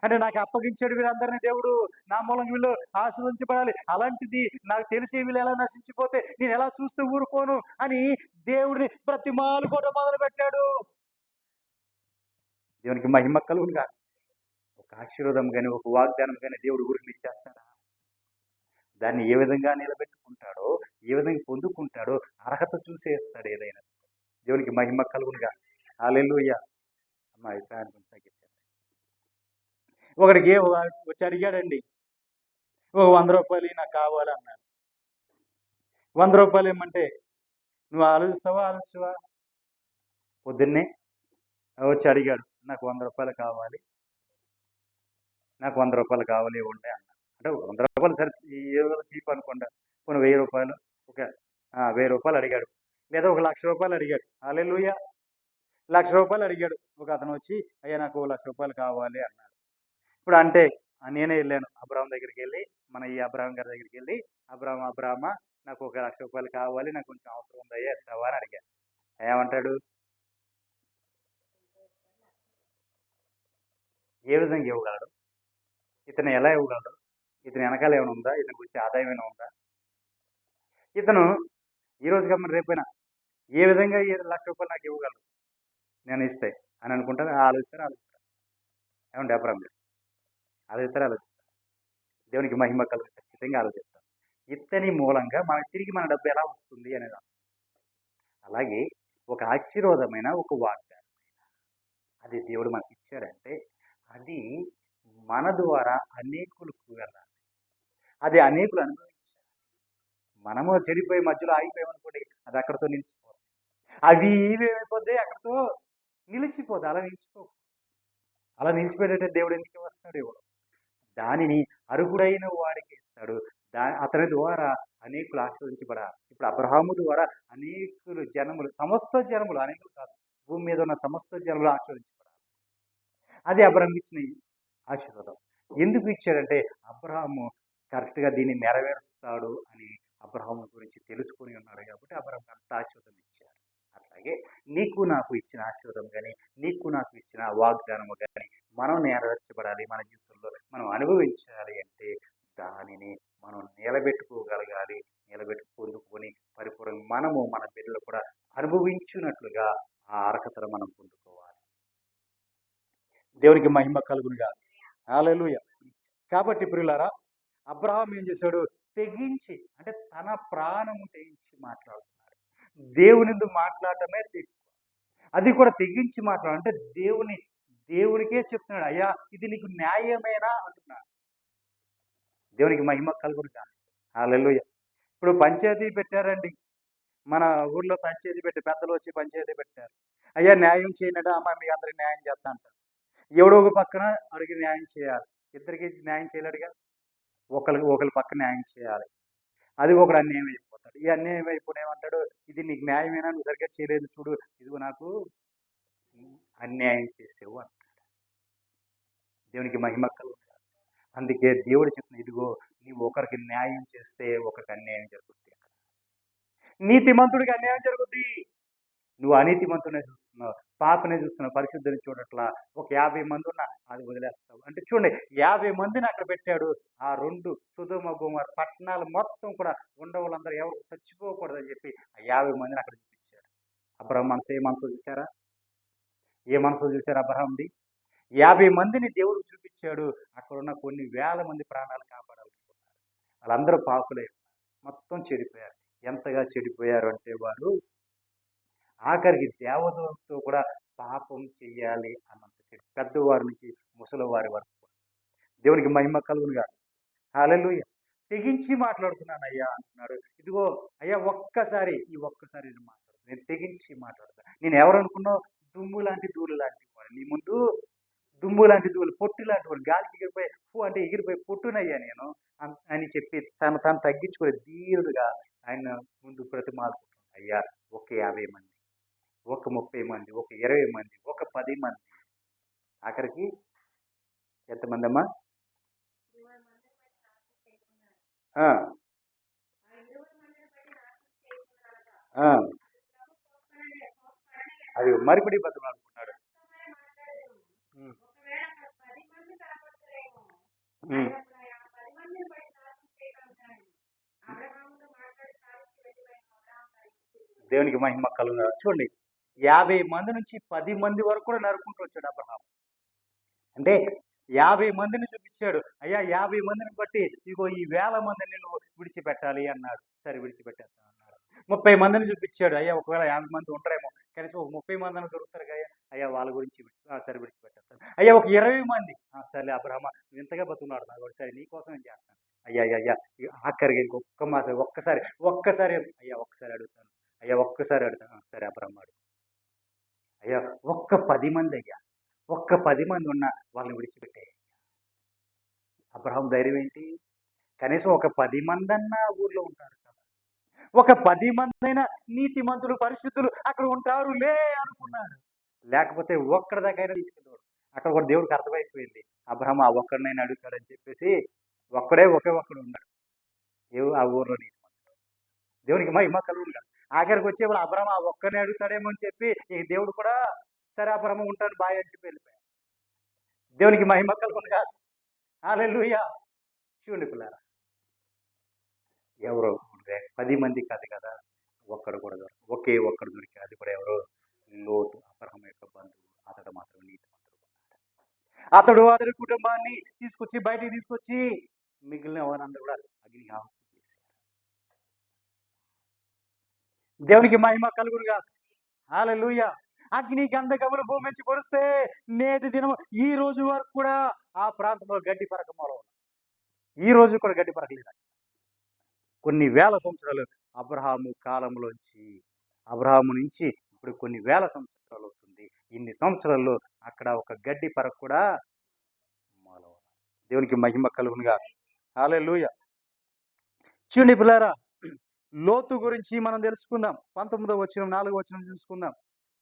అంటే నాకు అప్పగించాడు వీళ్ళందరినీ దేవుడు, నా మూలంగా వీళ్ళు ఆశీర్వదించబడాలి, అలాంటిది నాకు తెలిసి వీళ్ళు ఎలా నశించిపోతే నేను ఎలా చూస్తూ ఊరుకోను అని దేవుడిని బ్రతిమాలు కూడా మొదలు పెట్టాడు. దేవునికి మహిమ కలుగునుగా. ఒక ఆశీర్వాదం కానీ ఒక వాగ్దానం కానీ దేవుడు ఊరికి ఇచ్చేస్తాడా? దాన్ని ఏ విధంగా నిలబెట్టుకుంటాడో, ఏ విధంగా పొందుకుంటాడో అర్హత చూసేస్తాడు ఏదైనా. దేవునికి మహిమ కలుగునుగా. హల్లెలూయా. అమ్మా అభిప్రాయాన్ని కొంచెం తగ్గించండి. ఒకడికి వచ్చి అడిగాడండి, ఒక 100 రూపాయలు నాకు కావాలన్నాడు. 100 రూపాయలు ఏమంటే నువ్వు ఆలోచిస్తావా? పొద్దున్నే వచ్చి అడిగాడు, నాకు 100 రూపాయలు కావాలి, నాకు 100 రూపాయలు కావాలి ఇవ్వండి అన్న. అంటే 100 రూపాయలు సరే ఏదో చీప్ అనుకోండి, కొన్ని 1000 రూపాయలు, ఒక 1000 రూపాయలు అడిగాడు, లేదా 1,00,000 రూపాయలు అడిగాడు. హల్లెలూయా. 1,00,000 రూపాయలు అడిగాడు. ఒక అతను వచ్చి అయ్యా నాకు 1,00,000 రూపాయలు కావాలి అన్నాడు. ఇప్పుడు అంటే నేనే వెళ్ళాను అబ్రహాం దగ్గరికి వెళ్ళి, మన ఈ అబ్రహాం గారి దగ్గరికి వెళ్ళి, అబ్రహామా నాకు 1,00,000 రూపాయలు కావాలి, నాకు కొంచెం అవసరం ఉందయ్యా ఇస్తావా అని అడిగాను. ఏమంటాడు? ఏ విధంగా ఇవ్వగలడు? ఇతను ఎలా ఇవ్వగలడు? ఇతని వెనకాల ఏమైనా ఉందా? ఇతనికి వచ్చే ఆదాయం ఏమైనా ఉందా? ఇతను ఈ రోజు కమ్మని రేపైనా ఏ విధంగా ఈ రూ. 1,00,000 నాకు ఇవ్వగలరు నేను ఇస్తే అని అనుకుంటారు. ఆలోచిస్తారు. ఏమండి అబ్రాహాం గారు? ఆలోచిస్తారు. దేవునికి మహిమ కలుగు ఖచ్చితంగా ఆలోచిస్తారు. ఇతని మూలంగా మనకు తిరిగి మన డబ్బు ఎలా వస్తుంది అనేది. అలాగే ఒక ఆశీర్వాదమైన ఒక వాగ్దానం అది దేవుడు మనకి ఇచ్చాడంటే అది మన ద్వారా అనేకులకు వెళ్ళాలి. అది అనేకులు అనుభవించాలి. మనము చెడిపోయి మధ్యలో ఆగిపోయామనుకోండి, అది అక్కడితో నిలిచిపోదు. అవి ఇవి ఏమైపోద్ది, అక్కడితో నిలిచిపోదు. అలా నిలిచిపోయేటట్టు దేవుడు ఎందుకు వస్తాడు? ఇవ్వడు. దానిని అర్హుడైన వాడికి ఇస్తాడు. అతని ద్వారా అనేకులు ఆశీర్వదించబడాలి. ఇప్పుడు అబ్రహాము ద్వారా అనేకులు జనములు, సమస్త జనములు, అనేకులు కాదు, భూమి మీద ఉన్న సమస్త జనములు ఆశీర్వదించబడాలి. అది అబ్రహాంకి ఇచ్చిన ఆశీర్వాదం. ఎందుకు ఇచ్చాడంటే అబ్రహాము కరెక్ట్గా దీన్ని నెరవేరుస్తాడు అని అబ్రహాము గురించి తెలుసుకొని ఉన్నాడు కాబట్టి అబ్రహాంకి అంత ఆశీర్వాదం ఇచ్చాడు. అట్లాగే నీకు నాకు ఇచ్చిన ఆశీర్వాదం కానీ, నీకు నాకు ఇచ్చిన వాగ్దానము కానీ మనం నెరవేర్చబడాలి, మన జీవితంలో మనం అనుభవించాలి అంటే దానిని మనం నిలబెట్టుకోగలగాలి. పొందుకొని పరిపూర్ణంగా మనము మన బిడ్డలు కూడా అనుభవించినట్లుగా ఆ అర్హతను మనం పొందుకోవాలి. దేవునికి మహిమ కలుగునుగా. హల్లెలూయా. కాబట్టి ప్రియులారా, అబ్రహాం ఏం చేశాడు? తెగించి, అంటే తన ప్రాణము తెగించి మాట్లాడుతున్నాడు. దేవునితో మాట్లాడటమే అది కూడా తెగించి మాట్లాడు. అంటే దేవునికే చెప్తున్నాడు, అయ్యా ఇది నీకు న్యాయమేనా అంటున్నాడు. దేవునికి మహిమ కలుగునుగా. హల్లెలూయా. ఇప్పుడు పంచాయతీ పెట్టారండి, మన ఊర్లో పంచాయతీ పెట్టి పెద్దలు వచ్చి పంచాయతీ పెట్టారు. అయ్యా న్యాయం చేయనడా? అమ్మ మీ అందరికి న్యాయం చేస్తా అంటారు. ఎవడో ఒక పక్కన అడిగి న్యాయం చేయాలి. ఇద్దరికి న్యాయం చేయలేడుగా. ఒకరి పక్క న్యాయం చేయాలి. అది ఒకడు అన్యాయం అయిపోతాడు. ఈ అన్యాయం అయిపోయి ఏమంటాడు? ఇది నీకు న్యాయమేనా? నువ్వు సరిగ్గా చేయలేదు చూడు, ఇదిగో నాకు అన్యాయం చేసేవు అంటాడు. దేవునికి మహిమ కలుగుతుంది. అందుకే దేవుడు చెప్పిన, ఇదిగో నీవు ఒకరికి న్యాయం చేస్తే ఒకరికి అన్యాయం జరుగుతుంది. నీతిమంతుడికి అన్యాయం జరుగుద్ది. నువ్వు అనీతిమంతునే చూస్తున్నావు, పాపనే చూస్తున్నావు, పరిశుద్ధిని చూడట్లా. ఒక 50 మంది ఉన్నా అది వదిలేస్తావు. అంటే చూడండి, 50 మందిని అక్కడ పెట్టాడు. ఆ 2 సొదొమ గొమొర్రా పట్టణాలు మొత్తం కూడా ఉండవాళ్ళందరూ ఎవరు చచ్చిపోకూడదని చెప్పి ఆ 50 మందిని అక్కడ చూపించాడు. అబ్రహాం మనసు ఏ మనసు చూసారా? ఏ మనసు చూసారా అబ్రహాంది? 50 మందిని దేవుడు చూపించాడు. అక్కడ ఉన్న కొన్ని వేల మంది ప్రాణాలు కాపాడాలనుకున్నారు. వాళ్ళందరూ పాపులే, మొత్తం చెడిపోయారు. ఎంతగా చెడిపోయారు అంటే వారు ఆఖరికి దేవతలతో కూడా పాపం చెయ్యాలి అన్నంత పెద్దవారి నుంచి ముసలివారి వరకు. దేవునికి మహిమ కలుగునుగా. హల్లెలూయా. తెగించి మాట్లాడుతున్నాను అయ్యా అంటున్నాడు. ఇదిగో అయ్యా ఒక్కసారి నేను మాట్లాడు, నేను తెగించి మాట్లాడతాను. నేను ఎవరు అనుకున్నావు? దుమ్ము లాంటి ధూళి లాంటి వాడు. నీ ముందు దుమ్ము లాంటి ధూళి, పొట్టు లాంటి వాడు. గాలికి ఎగిరిపోయి అంటే ఎగిరిపోయి పొట్టునయ్యా నేను అని చెప్పి తను తగ్గించుకుని ధీరుడుగా ఆయన ముందు ప్రతిమాలుకుంటున్నాడు. అయ్యా ఒక 50 మంది, ఒక 30 మంది, ఒక 20 మంది, ఒక 10 మంది, ఆఖరికి ఎంతమంది అమ్మా? అది మరిపడి బతులు అనుకుంటున్నాడు. దేవునికి మహిమ కలుగును. చూడండి, 50 మంది నుంచి 10 మంది వరకు కూడా నరుకుంటూ వచ్చాడు అబ్రహాం. అంటే 50 మందిని చూపించాడు. అయ్యా 50 మందిని బట్టి ఇగో ఈ 1000 మందిని నువ్వు విడిచిపెట్టాలి అన్నాడు. సరే విడిచిపెట్టేస్తా అన్నాడు. 30 మందిని చూపించాడు. అయ్యా ఒకవేళ 50 మంది ఉంటారేమో, కనీసం ఒక 30 మందిని దొరుకుతారు కదా, అయ్యా వాళ్ళ గురించి సరే విడిచిపెట్టేస్తాను. అయ్యా ఒక 20 మంది, సరే అబ్రహామ నువ్వు ఇంతగా బతున్నాడు నాకు, సరే నీకోసం నేను చేస్తాను. అయ్యా ఆఖరికి ఇంకొక మాసం ఒక్కసారి అయ్యా ఒక్కసారి అడుగుతాను, అయ్యా ఒక్కసారి అడుగుతాను. సరే అబ్రహాం అడుగు. అయ్యా ఒక్క 10 మంది, అయ్యా ఒక్క 10 మంది ఉన్న వాళ్ళని విడిచిపెట్టే. అబ్రహాం ధైర్యం ఏంటి? కనీసం ఒక 10 మంది అన్నా ఊర్లో ఉంటారు కదా, ఒక 10 మంది అయినా నీతిమంతులు పరిశుద్ధులు అక్కడ ఉంటారులే అనుకున్నాడు. లేకపోతే ఒక్కడి దగ్గర తీసుకెళ్ళాడు. అక్కడ కూడా దేవుడికి అర్థమైపోయింది, అబ్రహాం ఆ ఒక్కడినైనా అడుగుతాడని చెప్పేసి ఒకే ఒక్కడు ఉన్నాడు ఆ ఊర్లో నీతిమంతుడు. దేవునికి మహిమ కలుగునుగా. ఆఖరికి వచ్చేవాళ్ళు అబ్రహాం ఆ ఒక్కనే అడుగుతాడేమో అని చెప్పి ఈ దేవుడు కూడా సరే అబ్రహాం ఉంటాను బాయ్ అని చెప్పి వెళ్ళిపోయాడు. దేవునికి మహిమ కలుగునుగా. హల్లెలూయా. చూడండి పిల్లారా, ఎవరో 10 మంది కాదు కదా, ఒక్కడు కూడా దొరక, ఒకే ఒక్కడు దొరికాడు. అది కూడా ఎవరో, లోతు, అబ్రహాం యొక్క బంధువు. అతడు మాత్రం నీతిమంతుడు. అతడి కుటుంబాన్ని తీసుకొచ్చి బయటికి తీసుకొచ్చి మిగిలిన వారందరూ కూడా అగ్ని ఆహుతి చేశారు. దేవునికి మహిమ కలుగునుగా. హల్లెలూయా. అగ్ని గంధకములు భూమి నుంచి కురిస్తే నేటి దినం ఈ రోజు వరకు కూడా ఆ ప్రాంతంలో గడ్డి పరక మొలవ, ఈ రోజు కూడా గడ్డి పరకలేదు. కొన్ని వేల సంవత్సరాలు అబ్రహాము నుంచి ఇప్పుడు కొన్ని వేల సంవత్సరాలు అవుతుంది. ఇన్ని సంవత్సరాల్లో అక్కడ ఒక గడ్డి పరక కూడా మొలవ. దేవునికి మహిమ కలుగునుగా. హల్లెలూయా. చూడండి పిల్లారా, లోతు గురించి మనం తెలుసుకుందాం. 19వ వచనం 4వ వచనం చూసుకుందాం.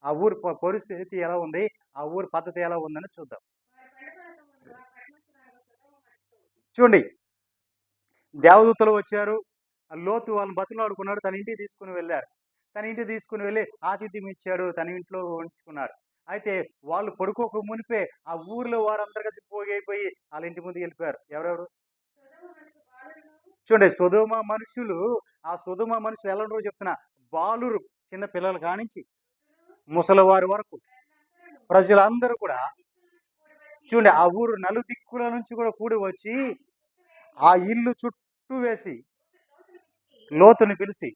ఆ ఊరు పరిస్థితి ఎలా ఉంది, ఆ ఊరు పద్ధతి ఎలా ఉందని చూద్దాం. చూడండి, దేవదూతలు వచ్చారు. లోతు వాళ్ళని బతిలాడుకున్నాడు. తన ఇంటికి తీసుకుని వెళ్ళారు. తన ఇంటికి తీసుకుని వెళ్ళి ఆతిథ్యం ఇచ్చాడు. తన ఇంట్లో ఉంచుకున్నాడు. అయితే వాళ్ళు పడుకోక మునిపే ఆ ఊర్లో వారందరూ కలిసి పోగైపోయి వాళ్ళ ఇంటి ముందు వెళ్ళిపోయారు. ఎవరెవరు చూడండి, సొదొమ మనుషులు. ఆ సొదొమ మనుషులు ఎలా ఉంటారో చెప్తున్నా. బాలురు, చిన్న పిల్లలు కానించి ముసలివారి వరకు ప్రజలందరూ కూడా చూడండి, ఆ ఊరు నలుదిక్కుల నుంచి కూడా కూడి వచ్చి ఆ ఇల్లు చుట్టూ వేసి లోతుని పిలిచి,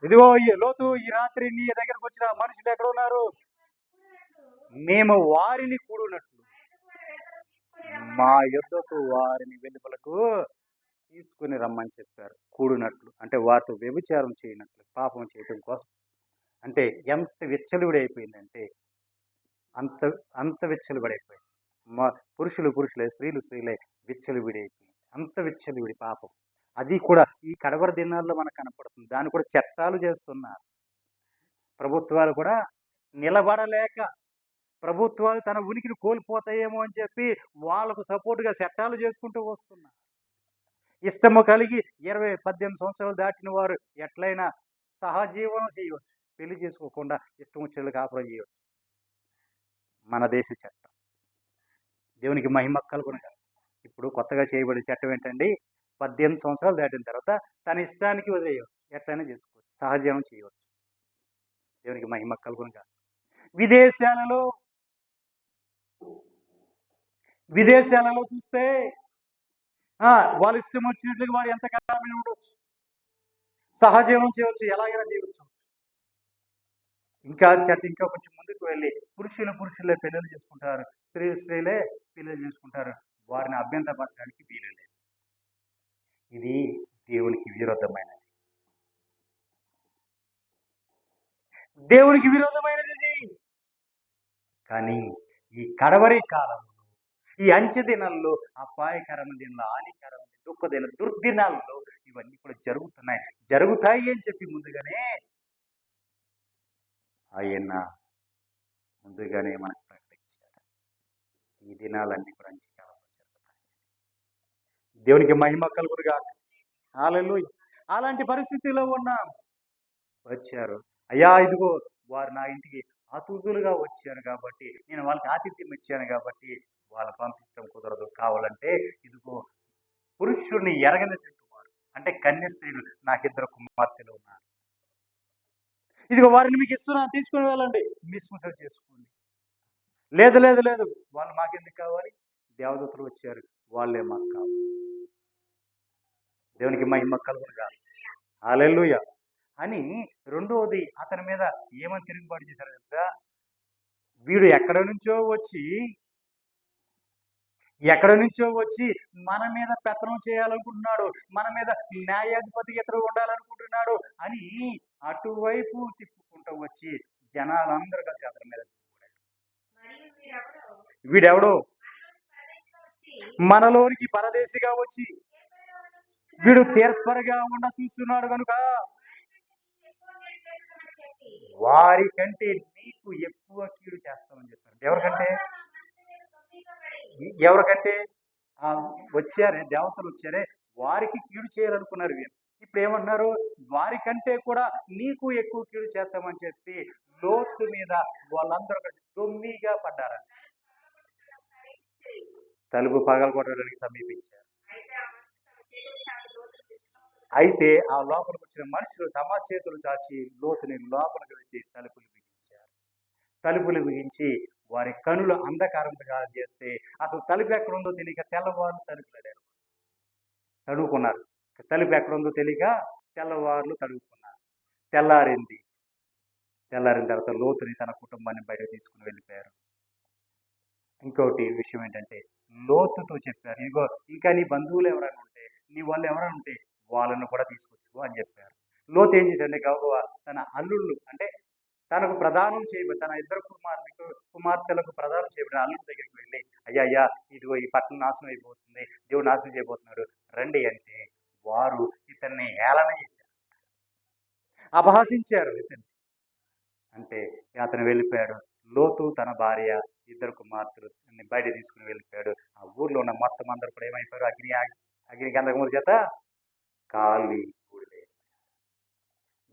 ఇదిగో లోతు, ఈ రాత్రి నీ దగ్గరకు వచ్చిన మనుషులు ఎక్కడ ఉన్నారు? మేము వారిని కూడినట్లు మా యొద్దకు వారిని వెలుపలకు తీసుకుని రమ్మని చెప్పారు. కూడినట్లు అంటే వారితో వ్యభిచారం చేయనట్లు, పాపం చేయటం కోసం. అంటే ఎంత విచ్చలవిడి అయిపోయిందంటే అంత అంత విచ్చలవిడైపోయింది. మా పురుషులే, స్త్రీలే విచ్చలవిడి అయిపోయింది. అంత విచ్చలవిడి పాపం. అది కూడా ఈ కడవరి దినాల్లో మనకు కనపడుతుంది. దాన్ని కూడా చట్టాలు చేస్తున్నారు. ప్రభుత్వాలు కూడా నిలబడలేక, ప్రభుత్వాలు తన ఉనికిని కోల్పోతాయేమో అని చెప్పి వాళ్ళకు సపోర్టుగా చట్టాలు చేసుకుంటూ వస్తున్నారు. ఇష్టము కలిగి 18 సంవత్సరాలు దాటిన వారు ఎట్లయినా సహజీవనం చేయవచ్చు. పెళ్లి చేసుకోకుండా ఇష్టం వచ్చినట్లు కాపురం చేయవచ్చు. మన దేశ చట్టం. దేవునికి మహిమ కలుగునుగా. ఇప్పుడు కొత్తగా చేయబడే చట్టం ఏంటండి? 18 సంవత్సరాలు దాటిన తర్వాత తన ఇష్టానికి వదిలేయవచ్చు, ఎట్లయినా చేసుకోవచ్చు, సహజీవనం చేయవచ్చు. దేవునికి మహిమ కలుగునుగా. విదేశాలలో చూస్తే వాళ్ళు ఇష్టం వచ్చినట్లుగా వారు ఎంత కాలమైనా ఉండవచ్చు, సహజీవనం చేయవచ్చు, ఎలాగైనా చేయవచ్చు. ఇంకా కొంచెం ముందుకు వెళ్ళి పురుషులే పెళ్ళిళ్ళు చేసుకుంటారు, స్త్రీలే పెళ్ళిళ్ళు చేసుకుంటారు. వారిని అభ్యంతరపరచడానికి వీలు లేదు. ఇది దేవునికి విరోధమైనది. ఇది. కానీ ఈ కడవరి కాలంలో, ఈ అంచె దినాల్లో, అపాయకరమైన దినాల్లో, హానికరమైన దుఃఖదిన దుర్దినాల్లో ఇవన్నీ కూడా జరుగుతాయి అని చెప్పి ముందుగానే ఆయన మనకు ప్రకటించారు. ఈ దినాలన్నీ కూడా అంత్యకాలంలో జరుగుతాయి. దేవునికి మహిమ కలుగునుగాక. హల్లెలూయా. అలాంటి పరిస్థితిలో వచ్చారు. అయ్యా, ఇదిగో వారు నా ఇంటికి అతిథులుగా వచ్చారు కాబట్టి, నేను వాళ్ళకి ఆతిథ్యం ఇచ్చాను కాబట్టి వాళ్ళని పంపించడం కుదరదు. కావాలంటే ఇదిగో పురుషుడిని ఎరగనటువంటి వారు, అంటే కన్య స్త్రీలు, నాకు 2 కుమార్తెలు ఉన్నారు. ఇదిగో వారిని మీకు ఇస్తున్నా, తీసుకుని వెళ్ళండి, మిస్ముసలు చేసుకోండి. లేదు, వాళ్ళు మాకెందుకు కావాలి? దేవదూతలు వచ్చారు, వాళ్ళే మాకు కావాలి. దేవునికి మహిమ కలుగునుగా. హల్లెలూయా. అని రెండవది, అతని మీద ఏమని తిరుగుబాటు చేశారు తెలుసా? వీడు ఎక్కడి నుంచో వచ్చి మన మీద పెత్తనం చేయాలనుకుంటున్నాడు, మన మీద న్యాయాధిపతి ఇతడు ఉండాలనుకుంటున్నాడు అని అటువైపు తిప్పుకుంటూ వచ్చి జనాలందరూ కలిసి అతని మీద వీడెవడో మనలోనికి పరదేశిగా వచ్చి వీడు తీర్పరగా చూస్తున్నాడు కనుక వారి కంటే నీకు ఎక్కువ కీడు చేస్తామని చెప్పారు. ఎవరికంటే వచ్చారే, దేవతలు వచ్చారే, వారికి కీడు చేయాలనుకున్నారు వీరు. ఇప్పుడు ఏమన్నారు? వారికంటే కూడా నీకు ఎక్కువ కీడు చేస్తామని చెప్పి లోతు మీద వాళ్ళందరూ కలిసి దొమ్మిగా పడ్డారంట. తలుపు పగలగొట్టడానికి సమీపించారు. అయితే ఆ లోపలికి వచ్చిన మనుషులు తమ చేతులు చాచి లోతుని లోపలికి వేసి తలుపులు బిగించి వారి కనులు అంధకారంగా చేస్తే అసలు తలుపు ఎక్కడ ఉందో తెలియక తెల్లవారు తడువుకున్నారు. తలుపు ఎక్కడ ఉందో తెలియక తెల్లవారులు తడువుకున్నారు. తెల్లారిన తర్వాత లోతుని తన కుటుంబాన్ని బయటకు తీసుకుని వెళ్ళిపోయారు. ఇంకోటి విషయం ఏంటంటే లోతుతో చెప్పారు, ఇదిగో ఇంకా నీ బంధువులు ఎవరైనా ఉంటే, నీ వాళ్ళు ఎవరైనా ఉంటే వాళ్ళను కూడా తీసుకొచ్చు అని చెప్పారు. లోతు ఏం చేశాడంటే గబగబా తన అల్లుళ్ళు అంటే తనకు ప్రదానం చేయబడి తన ఇద్దరు కుమార్తెలకు ప్రదానం చేయబడిన అల్లుడి దగ్గరికి వెళ్ళి, అయ్యా ఇదిగో ఈ పట్టణం నాశనం అయిపోతుంది, దేవుడు నాశనం చేయబోతున్నాడు రండి అంటే వారు ఇతన్ని ఏళన చేశారు, అపహసించారు ఇతన్ని. అంటే అతను వెళ్ళిపోయాడు. లోతు తన భార్య ఇద్దరు కుమార్తెలు బయట తీసుకుని వెళ్ళిపోయాడు. ఆ ఊర్లో ఉన్న మొత్తం అందరూ కూడా ఏమైపోయారు, అగ్ని గంధకముల చేత కాలి ఊడిపోయారు.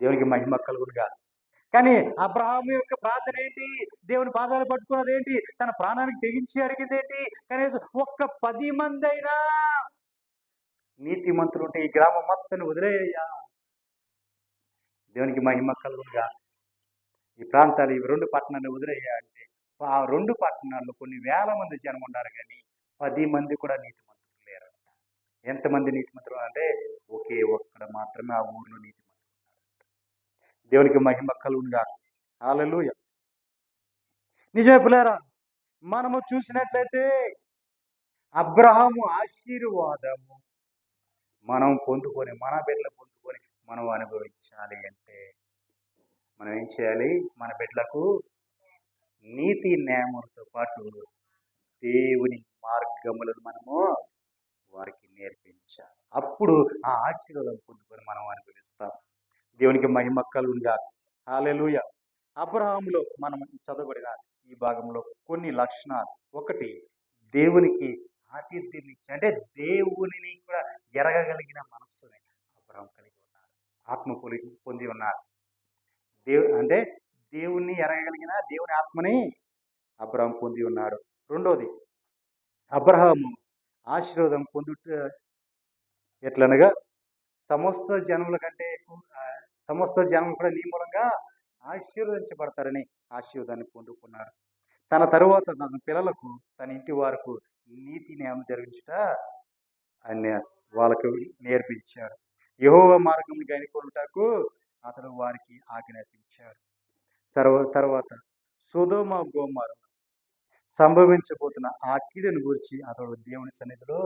దేవునికి మహిమ కలుగునుగా. కానీ అబ్రహాము యొక్క ప్రార్థన ఏంటి? దేవుని పాదాలు పట్టుకున్నది ఏంటి? తన ప్రాణానికి తెగించి అడిగింది ఏంటి? కనీసం ఒక్క 10 మంది అయినా నీతిమంతులు ఉంటే ఈ గ్రామం మొత్తం వదిలేయ్యా. దేవునికి మహిమ కలుగునుగా. ఈ ప్రాంతాలు ఈ 2 పట్టణాన్ని వదిలేయ్యా అంటే ఆ 2 పట్టణాల్లో కొన్ని వేల మంది జనం ఉన్నారు, కానీ 10 మంది కూడా నీతిమంతులు లేరు. ఎంతమంది నీతిమంతులు అంటే ఒకే ఒక్కడ మాత్రమే ఆ ఊర్లో నీతిమంతులు. దేవునికి మహిమ కలుగునుగా. హల్లెలూయా. నిజమే పిల్లారా, మనము చూసినట్లయితే అబ్రహాము ఆశీర్వాదము మనం పొందుకొని మన బిడ్డలు పొందుకొని మనం అనుభవించాలి అంటే మనం ఏం చేయాలి? మన బిడ్డలకు నీతి న్యాయములతో పాటు దేవుని మార్గములను మనము వారికి నేర్పించాలి. అప్పుడు ఆ ఆశీర్వాదం పొందుకొని మనం అనుభవిస్తాం. దేవునికి మహిమ కలుగునుగా. హల్లెలూయా. అబ్రహాములో మనం చదవబడిన ఈ భాగంలో కొన్ని లక్షణాలు. ఒకటి, దేవునికి ఆతిథ్యం ఇచ్చి అంటే దేవునిని కూడా ఎరగగలిగిన మనస్సుని అబ్రహాం కలిగి ఉన్నారు, ఆత్మ పొంది ఉన్నారు. అంటే దేవుణ్ణి ఎరగగలిగిన దేవుని ఆత్మని అబ్రహాం పొంది ఉన్నాడు. రెండోది, అబ్రహాము ఆశీర్వాదం పొందుట ఎట్లనగా సమస్త జనముల కంటే సమస్త జనం కూడా నీ మూలంగా ఆశీర్వదించబడతారని ఆశీర్వాదాన్ని పొందుకున్నారు. తన తరువాత తన పిల్లలకు తన ఇంటి వారికి నీతి న్యాయం జరిగించుట ఆయన వాళ్ళకు నేర్పించాడు. యెహోవా మార్గమును గైకొనుటకు అతడు వారికి ఆజ్ఞాపించాడు. తర్వాత సొదొమ గొమొర్రా సంభవించబోతున్న ఆ కీడును గురించి అతడు దేవుని సన్నిధిలో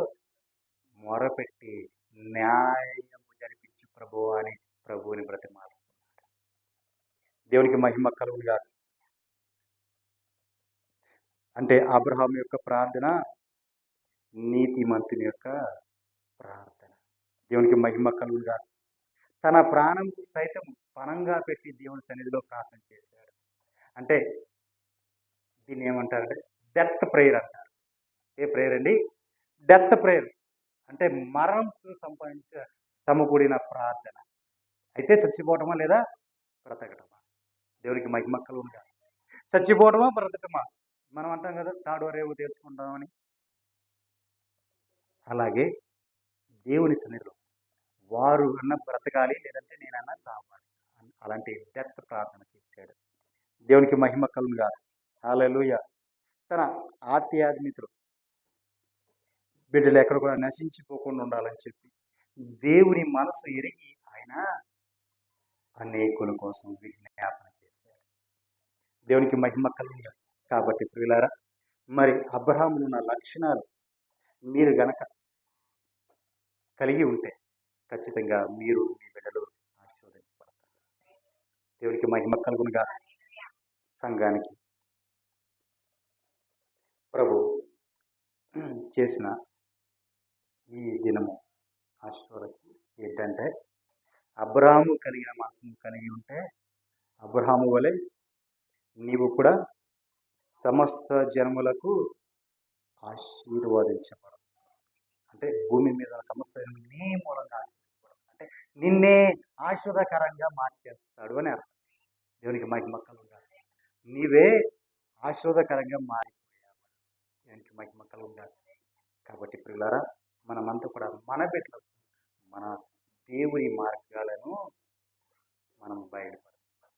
మొరపెట్టి న్యాయము జరిపించు ప్రభువా అని ప్రభువుని బ్రతిమాలాడు. దేవునికి మహిమ కలుగునుగా. అంటే అబ్రహాము యొక్క ప్రార్థన నీతిమంతుని యొక్క ప్రార్థన. దేవునికి మహిమ కలుగునుగా. తన ప్రాణం సైతం పణంగా పెట్టి దేవుని సన్నిధిలో ప్రార్థన చేశాడు. అంటే దీన్ని ఏమంటారంటే డెత్ ప్రేయర్ అంటారు. ఏ ప్రేయర్ అండి? డెత్ ప్రేయర్ అంటే మరణంతో సమకూడిన ప్రార్థన. అయితే చచ్చిపోవటమా లేదా బ్రతకటమా? దేవునికి మహిమ కలుగునుగా. చచ్చిపోవటమా బ్రతకటమా? మనం అంటాం కదా, తాడో రేవు తేల్చుకుంటామని. అలాగే దేవుని సన్నిధిలో వారు అన్న బ్రతకాలి, లేదంటే నేనన్నా చావాలి, అలాంటి డెత్ ప్రార్థన చేశాడు. దేవునికి మహిమ కలుగునుగా. హల్లెలూయా. తన ఆధ్యాత్మికులు బిడ్డలు ఎక్కడ కూడా నశించిపోకుండా ఉండాలని చెప్పి దేవుని మనసు ఎరిగి ఆయన అనేకుల కోసం విజ్ఞాపన చేశారు. దేవునికి మహిమ కలుగునుగా. కాబట్టి ప్రియులారా, మరి అబ్రహాములో ఉన్న లక్షణాలు మీరు గనక కలిగి ఉంటే ఖచ్చితంగా మీరు మీ బిడ్డలు ఆశీర్వదించబడతారు. దేవునికి మహిమ కలుగునుగా. సంఘానికి ప్రభు చేసిన ఈ దినము ఆశీర్వాదం ఏంటంటే, అబ్రహాము కలిగిన మనసును కలిగి ఉంటే అబ్రహాము వలె నీవు కూడా సమస్త జనములకు ఆశీర్వదించబడదు. అంటే భూమి మీద సమస్త నీ మూలంగా ఆశీర్వదించబడదు. అంటే నిన్నే ఆశీర్వదకరంగా మార్చేస్తాడు అని అర్థం. దేవునికి మహిమ కలుగునుగా. నీవే ఆశీర్వదకరంగా మారిపోయావు. దేవునికి మహిమ కలుగునుగా. కాబట్టి ప్రియులారా, మనమంతా కూడా మన బిడ్డలకు మన దేవుని మార్గాలను మనం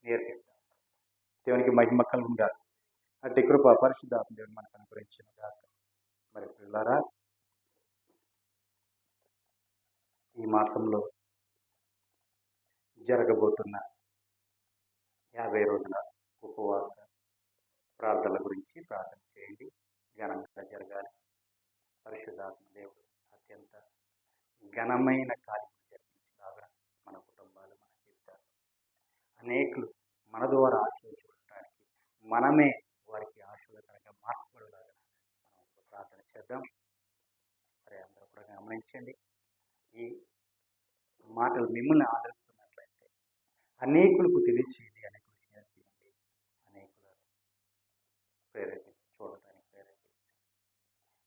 నేర్పిద్దాం. దేవునికి మహిమ కలుగుగా. అట్టి కృప పరిశుద్ధాత్మ దేవుడు మనకు అనుగ్రహించిన గాక. మరి ప్రియులారా, ఈ మాసంలో జరగబోతున్న 50 రోజుల ఉపవాస ప్రార్థనల గురించి ప్రార్థన చేయండి. ఘనంగా జరగాలి. పరిశుద్ధాత్మ దేవుడు అత్యంత ఘనమైన కార్యం జరిపించేలాగా మన కుటుంబాలు, మన జీవితాలు అనేకులు మన ద్వారా ఆశీర్వదించడానికి మనమే వారికి ఆశీర్వాదకరంగా మార్చబడేలాగా మనం ప్రార్థన చేద్దాం. సరే, అందరూ కూడా గమనించండి. ఈ మాటలు మిమ్మల్ని ఆదరిస్తున్నట్లయితే అనేకులకు తెలియచేయండి, అనేకులు షేర్ చేయండి, అనేకులు చూడటానికి ప్రేరేపించండి.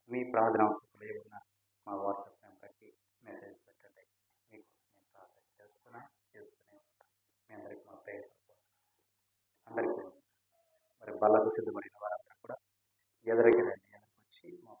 మీ ప్రార్థన అవసరం ఏమన్నా మా వాట్సాప్ నెంబర్కి మెసేజ్ పెట్టండి. మీకు నేను ప్రార్థన చేస్తూనే ఉంటాను. మీ అందరికీ మా పేరు అందరికీ మరి బల్లకు సిద్ధపడిన వారందరూ కూడా ఎదురుకి రండి, ఎదురుకొచ్చి మా